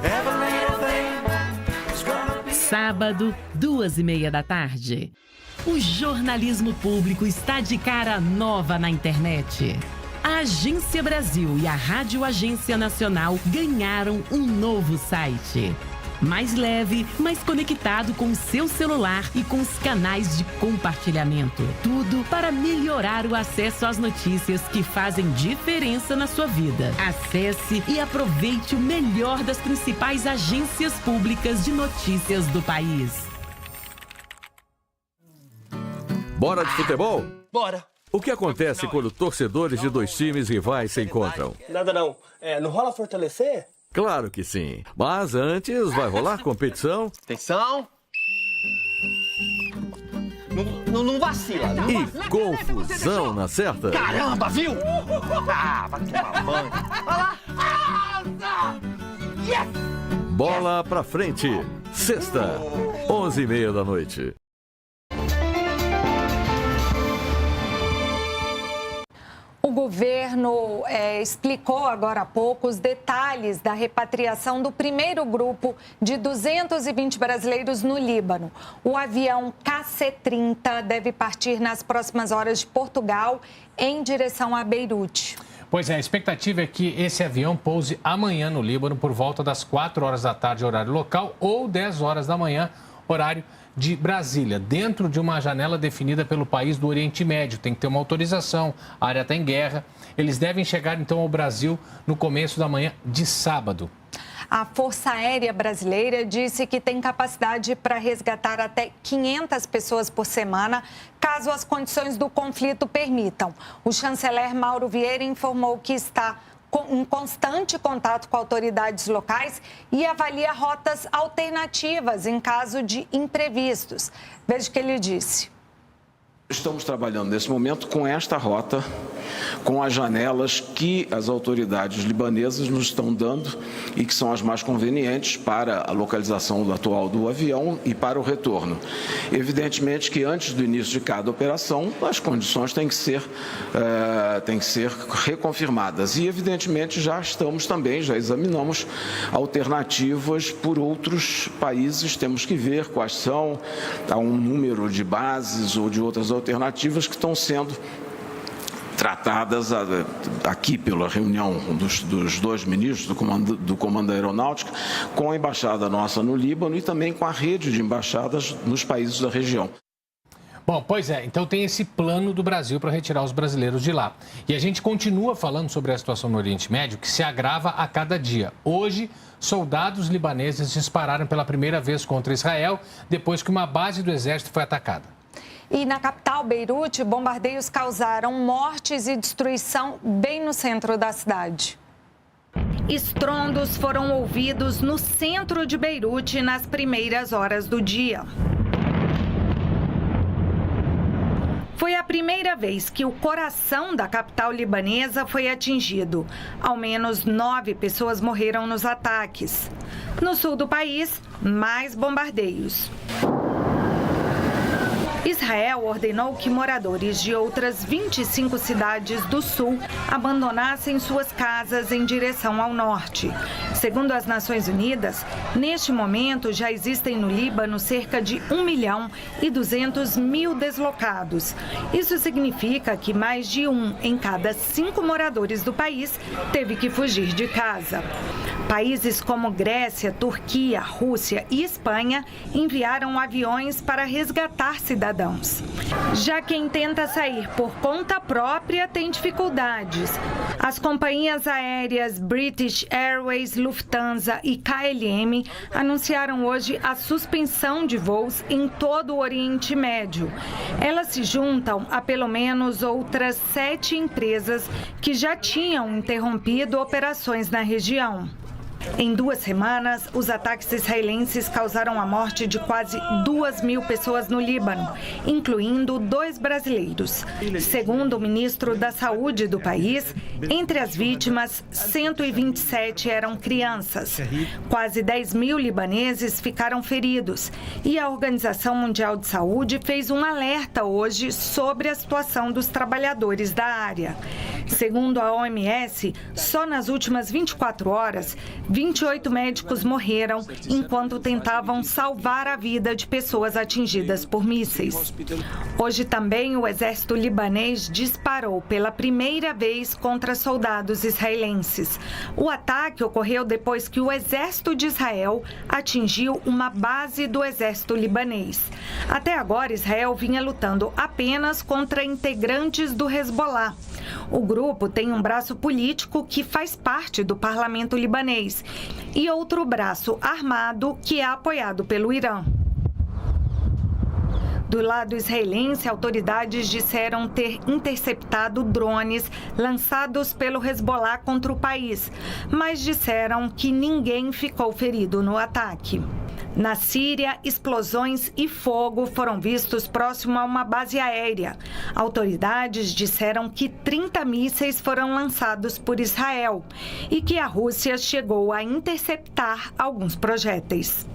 Speaker 8: Every little thing is gonna be.
Speaker 12: Sábado, 2:30 da tarde. O jornalismo público está de cara nova na internet. A Agência Brasil e a Rádio Agência Nacional ganharam um novo site. Mais leve, mais conectado com o seu celular e com os canais de compartilhamento. Tudo para melhorar o acesso às notícias que fazem diferença na sua vida. Acesse e aproveite o melhor das principais agências públicas de notícias do país.
Speaker 14: Bora de futebol?
Speaker 15: Bora!
Speaker 14: O que acontece quando torcedores de dois times rivais se encontram?
Speaker 15: Nada não. Não rola fortalecer?
Speaker 14: Claro que sim. Mas antes vai rolar competição.
Speaker 15: Atenção! Não vacila.
Speaker 14: E confusão na certa.
Speaker 15: Caramba, viu? Vai tomar banho. Vai lá. Yes!
Speaker 14: Bola pra frente. Sexta, 11:30 da noite.
Speaker 2: O governo explicou agora há pouco os detalhes da repatriação do primeiro grupo de 220 brasileiros no Líbano. O avião KC-30 deve partir nas próximas horas de Portugal em direção a Beirute.
Speaker 1: Pois é, a expectativa é que esse avião pouse amanhã no Líbano por volta das 4 horas da tarde, horário local, ou 10 horas da manhã, horário de Brasília, dentro de uma janela definida pelo país do Oriente Médio. Tem que ter uma autorização, a área está em guerra. Eles devem chegar, então, ao Brasil no começo da manhã de sábado.
Speaker 2: A Força Aérea Brasileira disse que tem capacidade para resgatar até 500 pessoas por semana, caso as condições do conflito permitam. O chanceler Mauro Vieira informou que está em constante contato com autoridades locais e avalia rotas alternativas em caso de imprevistos. Veja o que ele disse.
Speaker 9: Estamos trabalhando nesse momento com esta rota, com as janelas que as autoridades libanesas nos estão dando e que são as mais convenientes para a localização atual do avião e para o retorno. Evidentemente que antes do início de cada operação, as condições têm que ser reconfirmadas. E evidentemente já examinamos alternativas por outros países, temos que ver quais são, há um número de bases ou de outras alternativas que estão sendo tratadas aqui pela reunião dos dois ministros do Comando da Aeronáutica com a embaixada nossa no Líbano e também com a rede de embaixadas nos países da região.
Speaker 1: Bom, pois é, então tem esse plano do Brasil para retirar os brasileiros de lá. E a gente continua falando sobre a situação no Oriente Médio, que se agrava a cada dia. Hoje, soldados libaneses dispararam pela primeira vez contra Israel, depois que uma base do exército foi atacada.
Speaker 2: E na capital, Beirute, bombardeios causaram mortes e destruição bem no centro da cidade. Estrondos foram ouvidos no centro de Beirute nas primeiras horas do dia. Foi a primeira vez que o coração da capital libanesa foi atingido. Ao menos 9 pessoas morreram nos ataques. No sul do país, mais bombardeios. Israel ordenou que moradores de outras 25 cidades do sul abandonassem suas casas em direção ao norte. Segundo as Nações Unidas, neste momento já existem no Líbano cerca de 1.200.000 deslocados. Isso significa que mais de 1 em cada 5 moradores do país teve que fugir de casa. Países como Grécia, Turquia, Rússia e Espanha enviaram aviões para resgatar cidadãos. Já quem tenta sair por conta própria tem dificuldades. As companhias aéreas British Airways, Lufthansa e KLM anunciaram hoje a suspensão de voos em todo o Oriente Médio. Elas se juntam a pelo menos outras 7 empresas que já tinham interrompido operações na região. Em 2 semanas, os ataques israelenses causaram a morte de quase 2.000 pessoas no Líbano, incluindo 2 brasileiros. Segundo o ministro da Saúde do país, entre as vítimas, 127 eram crianças. Quase 10.000 libaneses ficaram feridos. E a Organização Mundial de Saúde fez um alerta hoje sobre a situação dos trabalhadores da área. Segundo a OMS, só nas últimas 24 horas, 28 médicos morreram enquanto tentavam salvar a vida de pessoas atingidas por mísseis. Hoje também o exército libanês disparou pela primeira vez contra soldados israelenses. O ataque ocorreu depois que o exército de Israel atingiu uma base do exército libanês. Até agora, Israel vinha lutando apenas contra integrantes do Hezbollah. O grupo tem um braço político que faz parte do parlamento libanês e outro braço armado que é apoiado pelo Irã. Do lado israelense, autoridades disseram ter interceptado drones lançados pelo Hezbollah contra o país, mas disseram que ninguém ficou ferido no ataque. Na Síria, explosões e fogo foram vistos próximo a uma base aérea. Autoridades disseram que 30 mísseis foram lançados por Israel e que a Rússia chegou a interceptar alguns projéteis.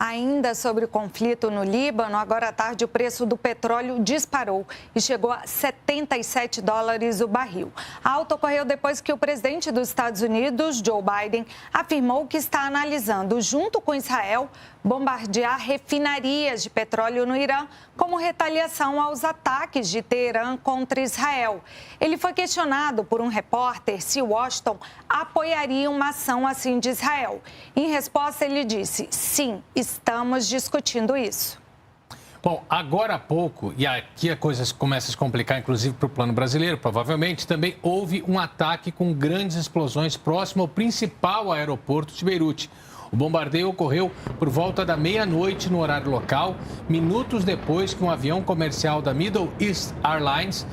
Speaker 2: Ainda sobre o conflito no Líbano, agora à tarde o preço do petróleo disparou e chegou a $77 o barril. A alta ocorreu depois que o presidente dos Estados Unidos, Joe Biden, afirmou que está analisando, junto com Israel, bombardear refinarias de petróleo no Irã como retaliação aos ataques de Teherã contra Israel. Ele foi questionado por um repórter se Washington apoiaria uma ação assim de Israel. Em resposta, ele disse: sim, estamos discutindo isso.
Speaker 1: Bom, agora há pouco, e aqui a coisa começa a se complicar, inclusive para o plano brasileiro, provavelmente, também houve um ataque com grandes explosões próximo ao principal aeroporto de Beirute. O bombardeio ocorreu por volta da meia-noite no horário local, minutos depois que um avião comercial da Middle East Airlines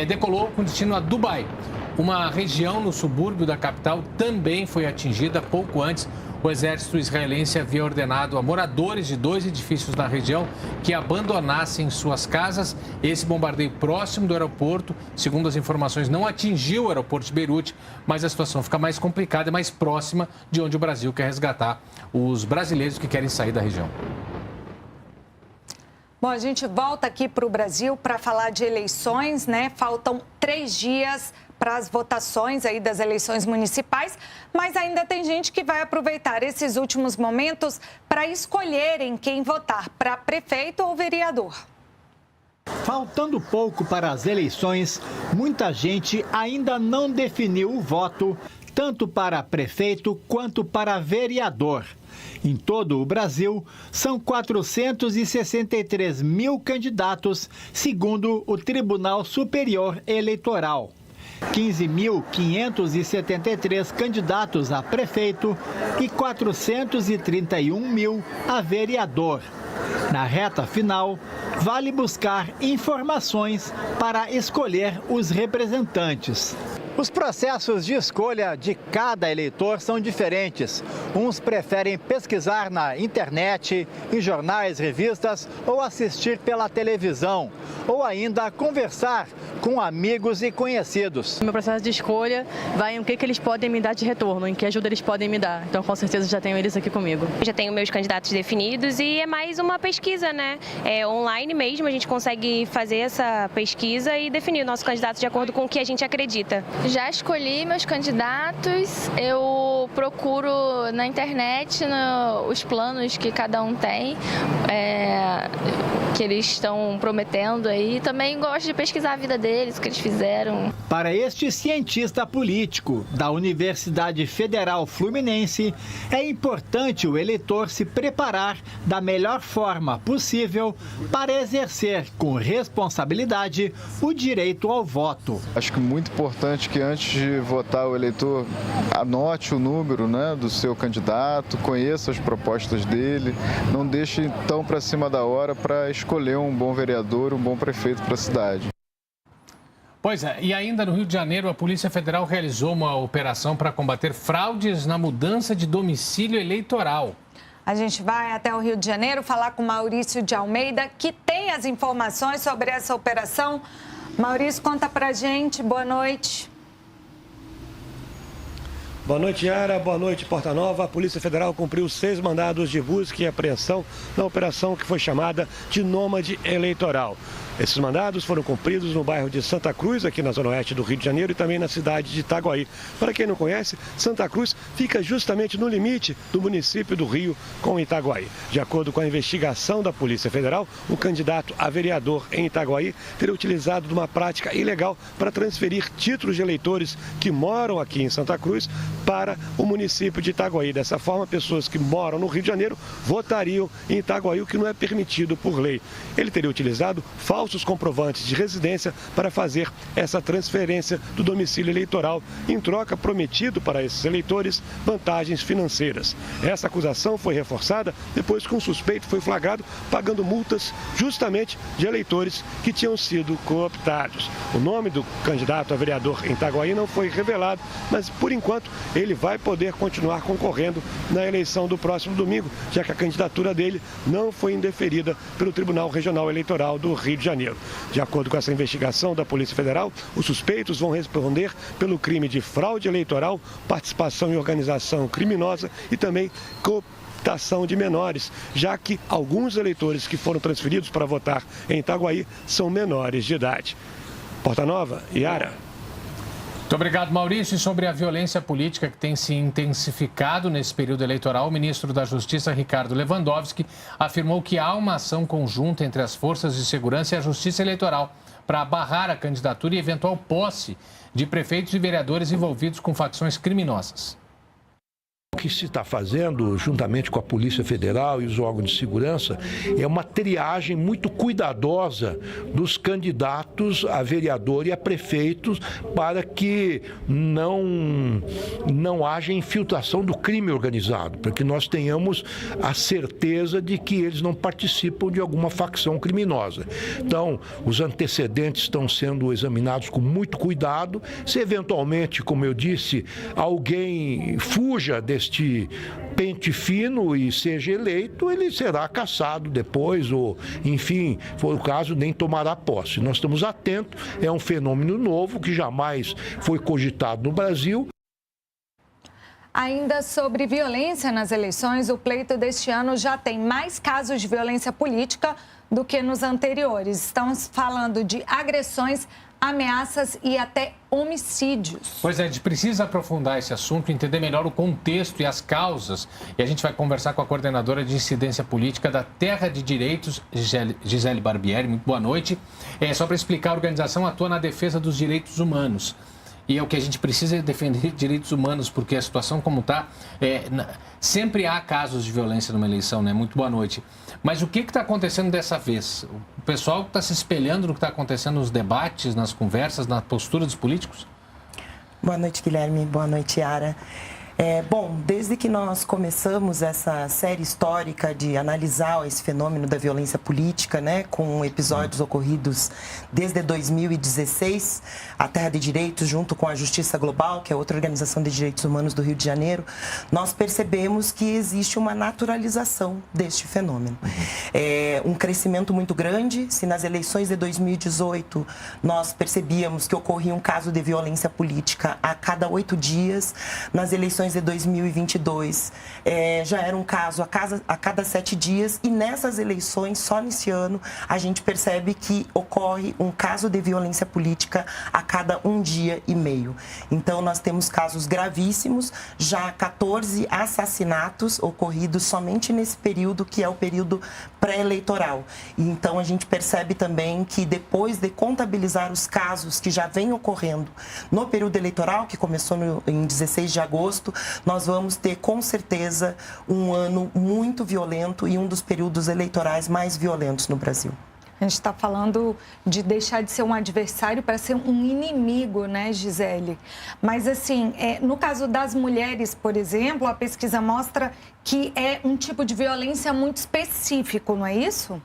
Speaker 1: decolou com destino a Dubai. Uma região no subúrbio da capital também foi atingida pouco antes. O exército israelense havia ordenado a moradores de 2 edifícios na região que abandonassem suas casas. Esse bombardeio próximo do aeroporto, segundo as informações, não atingiu o aeroporto de Beirute, mas a situação fica mais complicada e mais próxima de onde o Brasil quer resgatar os brasileiros que querem sair da região.
Speaker 2: Bom, a gente volta aqui para o Brasil para falar de eleições, né? Faltam 3 dias para as votações aí das eleições municipais, mas ainda tem gente que vai aproveitar esses últimos momentos para escolherem quem votar, para prefeito ou vereador.
Speaker 10: Faltando pouco para as eleições, muita gente ainda não definiu o voto, tanto para prefeito quanto para vereador. Em todo o Brasil, são 463 mil candidatos, segundo o Tribunal Superior Eleitoral. 15.573 candidatos a prefeito e 431 mil a vereador. Na reta final, vale buscar informações para escolher os representantes. Os processos de escolha de cada eleitor são diferentes. Uns preferem pesquisar na internet, em jornais, revistas ou assistir pela televisão, ou ainda conversar com amigos e conhecidos.
Speaker 11: Meu processo de escolha vai em o que eles podem me dar de retorno, em que ajuda eles podem me dar. Então, com certeza, já tenho eles aqui comigo.
Speaker 13: Já tenho meus candidatos definidos e é mais uma pesquisa, né? É online mesmo, a gente consegue fazer essa pesquisa e definir o nosso candidato de acordo com o que a gente acredita.
Speaker 19: Já escolhi meus candidatos, eu procuro na internet os planos que cada um tem, que eles estão prometendo aí. Também gosto de pesquisar a vida deles, o que eles fizeram.
Speaker 10: Para este cientista político da Universidade Federal Fluminense, é importante o eleitor se preparar da melhor forma possível para exercer com responsabilidade o direito ao voto.
Speaker 25: Acho que é muito importante que antes de votar o eleitor anote o número, né, do seu candidato, conheça as propostas dele, não deixe tão para cima da hora para escolher um bom vereador, um bom prefeito para a cidade.
Speaker 1: Pois é, e ainda no Rio de Janeiro, a Polícia Federal realizou uma operação para combater fraudes na mudança de domicílio eleitoral.
Speaker 2: A gente vai até o Rio de Janeiro falar com Maurício de Almeida, que tem as informações sobre essa operação. Maurício, conta pra gente. Boa noite.
Speaker 26: Boa noite, Yara. Boa noite, Porta Nova. A Polícia Federal cumpriu 6 mandados de busca e apreensão na operação que foi chamada de Nômade Eleitoral. Esses mandados foram cumpridos no bairro de Santa Cruz, aqui na zona oeste do Rio de Janeiro, e também na cidade de Itaguaí. Para quem não conhece, Santa Cruz fica justamente no limite do município do Rio com Itaguaí. De acordo com a investigação da Polícia Federal, o candidato a vereador em Itaguaí teria utilizado de uma prática ilegal para transferir títulos de eleitores que moram aqui em Santa Cruz para o município de Itaguaí. Dessa forma, pessoas que moram no Rio de Janeiro votariam em Itaguaí, o que não é permitido por lei. Ele teria utilizado falsos comprovantes de residência para fazer essa transferência do domicílio eleitoral, em troca prometido para esses eleitores vantagens financeiras. Essa acusação foi reforçada depois que um suspeito foi flagrado pagando multas justamente de eleitores que tinham sido cooptados. O nome do candidato a vereador em Itaguaí não foi revelado, mas por enquanto ele vai poder continuar concorrendo na eleição do próximo domingo, já que a candidatura dele não foi indeferida pelo Tribunal Regional Eleitoral do Rio de Janeiro. De acordo com essa investigação da Polícia Federal, os suspeitos vão responder pelo crime de fraude eleitoral, participação em organização criminosa e também cooptação de menores, já que alguns eleitores que foram transferidos para votar em Itaguaí são menores de idade. Porta Nova, Yara.
Speaker 1: Muito obrigado, Maurício. E sobre a violência política que tem se intensificado nesse período eleitoral, o ministro da Justiça, Ricardo Lewandowski, afirmou que há uma ação conjunta entre as forças de segurança e a Justiça Eleitoral para barrar a candidatura e eventual posse de prefeitos e vereadores envolvidos com facções criminosas.
Speaker 3: O que se está fazendo, juntamente com a Polícia Federal e os órgãos de segurança, é uma triagem muito cuidadosa dos candidatos a vereador e a prefeitos para que não haja infiltração do crime organizado, para que nós tenhamos a certeza de que eles não participam de alguma facção criminosa. Então, os antecedentes estão sendo examinados com muito cuidado. Se eventualmente, como eu disse, alguém fuja deste pente fino e seja eleito, ele será cassado depois, ou, enfim, for o caso, nem tomará posse. Nós estamos atentos, é um fenômeno novo que jamais foi cogitado no Brasil.
Speaker 2: Ainda sobre violência nas eleições, o pleito deste ano já tem mais casos de violência política do que nos anteriores. Estamos falando de agressões, ameaças e até homicídios.
Speaker 1: Pois é, a gente precisa aprofundar esse assunto, entender melhor o contexto e as causas. E a gente vai conversar com a coordenadora de incidência política da Terra de Direitos, Gisele Barbieri. Muito boa noite. Só para explicar, a organização atua na defesa dos direitos humanos. E é o que a gente precisa, é defender direitos humanos, porque a situação como está, sempre há casos de violência numa eleição, né? Muito boa noite. Mas o que está acontecendo dessa vez? O pessoal está se espelhando no que está acontecendo nos debates, nas conversas, na postura dos políticos?
Speaker 5: Boa noite, Guilherme. Boa noite, Yara. Bom, desde que nós começamos essa série histórica de analisar esse fenômeno da violência política, né, com episódios ocorridos desde 2016, a Terra de Direitos, junto com a Justiça Global, que é outra organização de direitos humanos do Rio de Janeiro, nós percebemos que existe uma naturalização deste fenômeno. Um crescimento muito grande. Se nas eleições de 2018 nós percebíamos que ocorria um caso de violência política a cada 8 dias, nas eleições de 2022 já era um caso a cada 7 dias, e nessas eleições, só nesse ano, a gente percebe que ocorre um caso de violência política a cada 1 dia e meio. Então, nós temos casos gravíssimos, já 14 assassinatos ocorridos somente nesse período, que é o período pré-eleitoral. E então, a gente percebe também que depois de contabilizar os casos que já vêm ocorrendo no período eleitoral, que começou em 16 de agosto, nós vamos ter, com certeza, um ano muito violento e um dos períodos eleitorais mais violentos no Brasil.
Speaker 2: A gente está falando de deixar de ser um adversário para ser um inimigo, né, Gisele? Mas, assim, no caso das mulheres, por exemplo, a pesquisa mostra que é um tipo de violência muito específico, não é isso?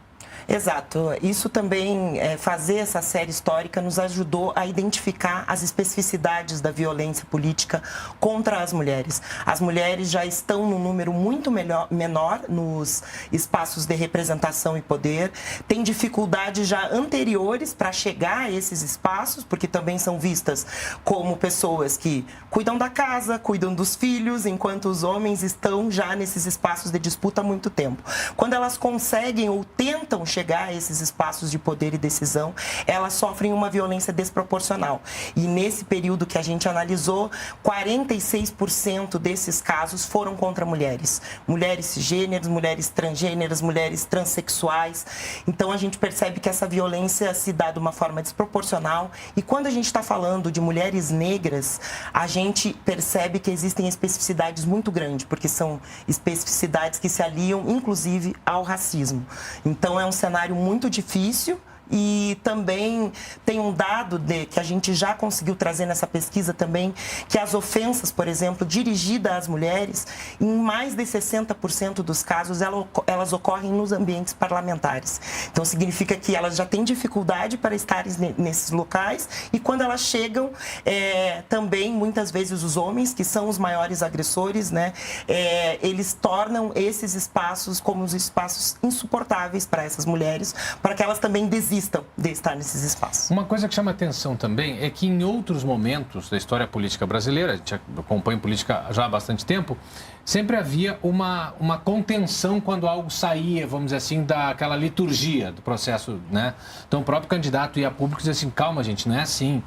Speaker 5: Exato. Isso também, fazer essa série histórica nos ajudou a identificar as especificidades da violência política contra as mulheres. As mulheres já estão num número muito menor nos espaços de representação e poder, têm dificuldades já anteriores para chegar a esses espaços, porque também são vistas como pessoas que cuidam da casa, cuidam dos filhos, enquanto os homens estão já nesses espaços de disputa há muito tempo. Quando elas conseguem ou tentam chegar a esses espaços de poder e decisão, elas sofrem uma violência desproporcional. E nesse período que a gente analisou, 46% desses casos foram contra mulheres. Mulheres cisgêneras, mulheres transgêneras, mulheres transexuais. Então, a gente percebe que essa violência se dá de uma forma desproporcional. E quando a gente está falando de mulheres negras, a gente percebe que existem especificidades muito grandes, porque são especificidades que se aliam, inclusive, ao racismo. Então, é um cenário muito difícil. E também tem um dado que a gente já conseguiu trazer nessa pesquisa também, que as ofensas, por exemplo, dirigidas às mulheres, em mais de 60% dos casos, elas ocorrem nos ambientes parlamentares. Então, significa que elas já têm dificuldade para estarem nesses locais, e quando elas chegam, também, muitas vezes, os homens, que são os maiores agressores, né, eles tornam esses espaços como os espaços insuportáveis para essas mulheres, para que elas também desistam de estar nesses espaços.
Speaker 1: Uma coisa que chama atenção também é que em outros momentos da história política brasileira, a gente acompanha política já há bastante tempo, sempre havia uma contenção quando algo saía, vamos dizer assim, daquela liturgia do processo, né? Então o próprio candidato ia a público e dizia assim, calma gente, não é assim.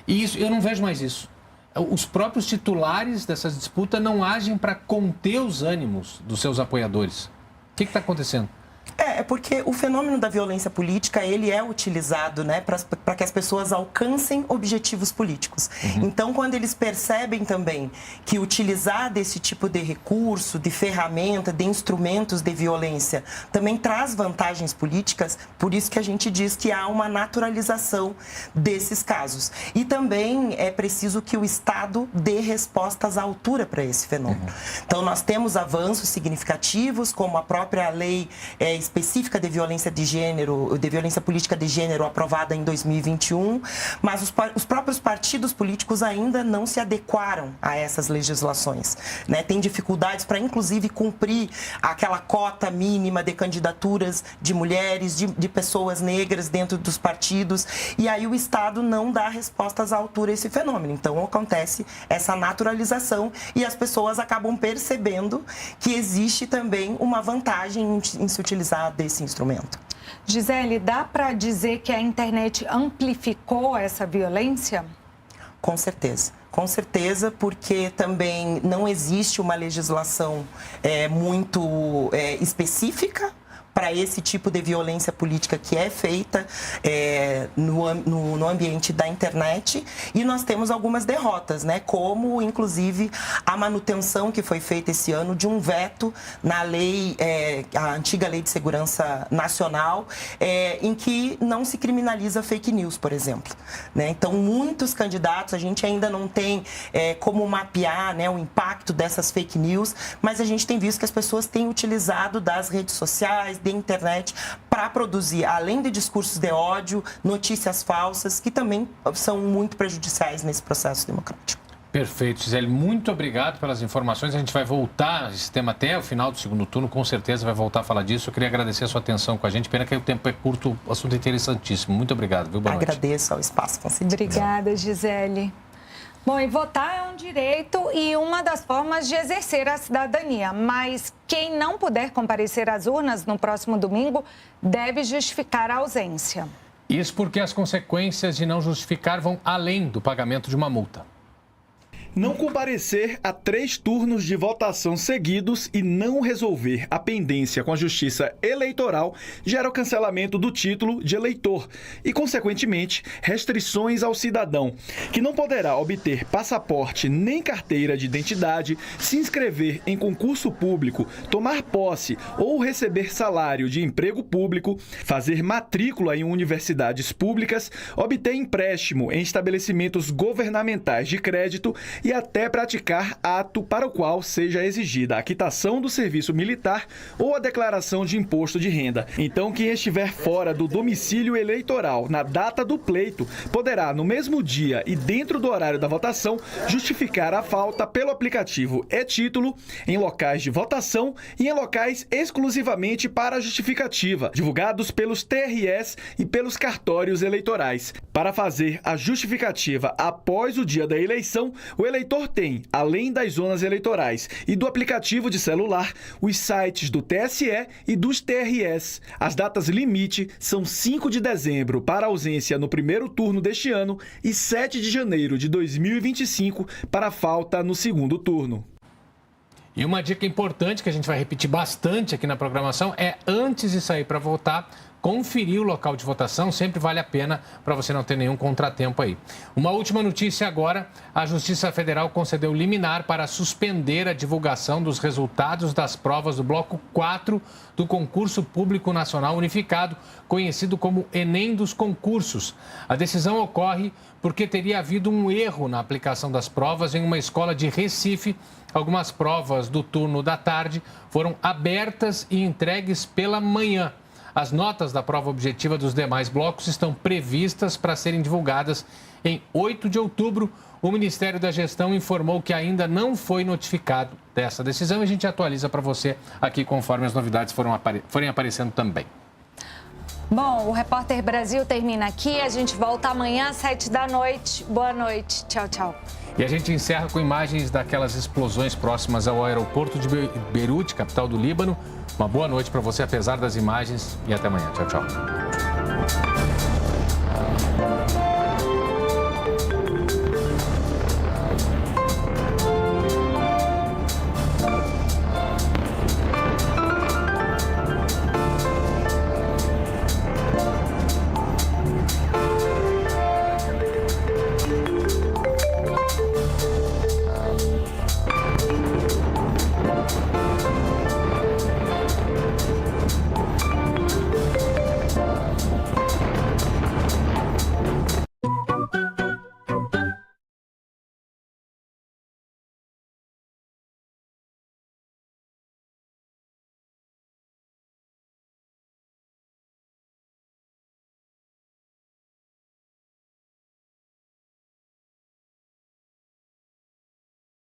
Speaker 1: E isso, eu não vejo mais isso. Os próprios titulares dessas disputas não agem para conter os ânimos dos seus apoiadores. O que está acontecendo?
Speaker 5: É porque o fenômeno da violência política, ele é utilizado, né, para que as pessoas alcancem objetivos políticos. Então, quando eles percebem também que utilizar desse tipo de recurso, de ferramenta, de instrumentos de violência, também traz vantagens políticas, por isso que a gente diz que há uma naturalização desses casos. E também é preciso que o Estado dê respostas à altura para esse fenômeno. Então, nós temos avanços significativos, como a própria lei específica de violência de gênero, de violência política de gênero, aprovada em 2021, mas os próprios partidos políticos ainda não se adequaram a essas legislações, né? Tem dificuldades para, inclusive, cumprir aquela cota mínima de candidaturas de mulheres, de pessoas negras dentro dos partidos, e aí o Estado não dá respostas à altura a esse fenômeno. Então, acontece essa naturalização e as pessoas acabam percebendo que existe também uma vantagem em se utilizar desse instrumento.
Speaker 2: Gisele, dá para dizer que a internet amplificou essa violência?
Speaker 5: Com certeza, porque também não existe uma legislação muito específica para esse tipo de violência política que é feita no ambiente da internet, e nós temos algumas derrotas, né? Como, inclusive, a manutenção que foi feita esse ano de um veto na lei, a antiga Lei de Segurança Nacional, em que não se criminaliza fake news, por exemplo, né? Então, muitos candidatos, a gente ainda não tem como mapear, né, o impacto dessas fake news, mas a gente tem visto que as pessoas têm utilizado das redes sociais, de internet, para produzir, além de discursos de ódio, notícias falsas, que também são muito prejudiciais nesse processo democrático.
Speaker 1: Perfeito, Gisele. Muito obrigado pelas informações. A gente vai voltar esse tema até o final do segundo turno, com certeza vai voltar a falar disso. Eu queria agradecer a sua atenção com a gente. Pena que o tempo é curto, assunto interessantíssimo. Muito obrigado, viu? Boa noite.
Speaker 5: Agradeço ao espaço concedido.
Speaker 2: Obrigada, Gisele. Bom, e votar é um direito e uma das formas de exercer a cidadania, mas quem não puder comparecer às urnas no próximo domingo deve justificar a ausência.
Speaker 1: Isso porque as consequências de não justificar vão além do pagamento de uma multa.
Speaker 16: Não comparecer a 3 turnos de votação seguidos e não resolver a pendência com a Justiça Eleitoral gera o cancelamento do título de eleitor e, consequentemente, restrições ao cidadão, que não poderá obter passaporte nem carteira de identidade, se inscrever em concurso público, tomar posse ou receber salário de emprego público, fazer matrícula em universidades públicas, obter empréstimo em estabelecimentos governamentais de crédito e até praticar ato para o qual seja exigida a quitação do serviço militar ou a declaração de imposto de renda. Então, quem estiver fora do domicílio eleitoral na data do pleito poderá, no mesmo dia e dentro do horário da votação, justificar a falta pelo aplicativo e-Título em locais de votação e em locais exclusivamente para justificativa, divulgados pelos TRS e pelos cartórios eleitorais. Para fazer a justificativa após o dia da eleição, o eleitor tem, além das zonas eleitorais e do aplicativo de celular, os sites do TSE e dos TRS. As datas limite são 5 de dezembro para ausência no primeiro turno deste ano e 7 de janeiro de 2025 para falta no segundo turno.
Speaker 1: E uma dica importante que a gente vai repetir bastante aqui na programação é, antes de sair para votar, conferir o local de votação, sempre vale a pena para você não ter nenhum contratempo aí. Uma última notícia agora, a Justiça Federal concedeu liminar para suspender a divulgação dos resultados das provas do Bloco 4 do Concurso Público Nacional Unificado, conhecido como Enem dos Concursos. A decisão ocorre porque teria havido um erro na aplicação das provas em uma escola de Recife. Algumas provas do turno da tarde foram abertas e entregues pela manhã. As notas da prova objetiva dos demais blocos estão previstas para serem divulgadas em 8 de outubro. O Ministério da Gestão informou que ainda não foi notificado dessa decisão e a gente atualiza para você aqui conforme as novidades forem aparecendo também.
Speaker 2: Bom, o Repórter Brasil termina aqui. A gente volta amanhã às 7 da noite. Boa noite. Tchau, tchau.
Speaker 1: E a gente encerra com imagens daquelas explosões próximas ao aeroporto de Beirute, capital do Líbano. Uma boa noite para você, apesar das imagens, e até amanhã. Tchau, tchau.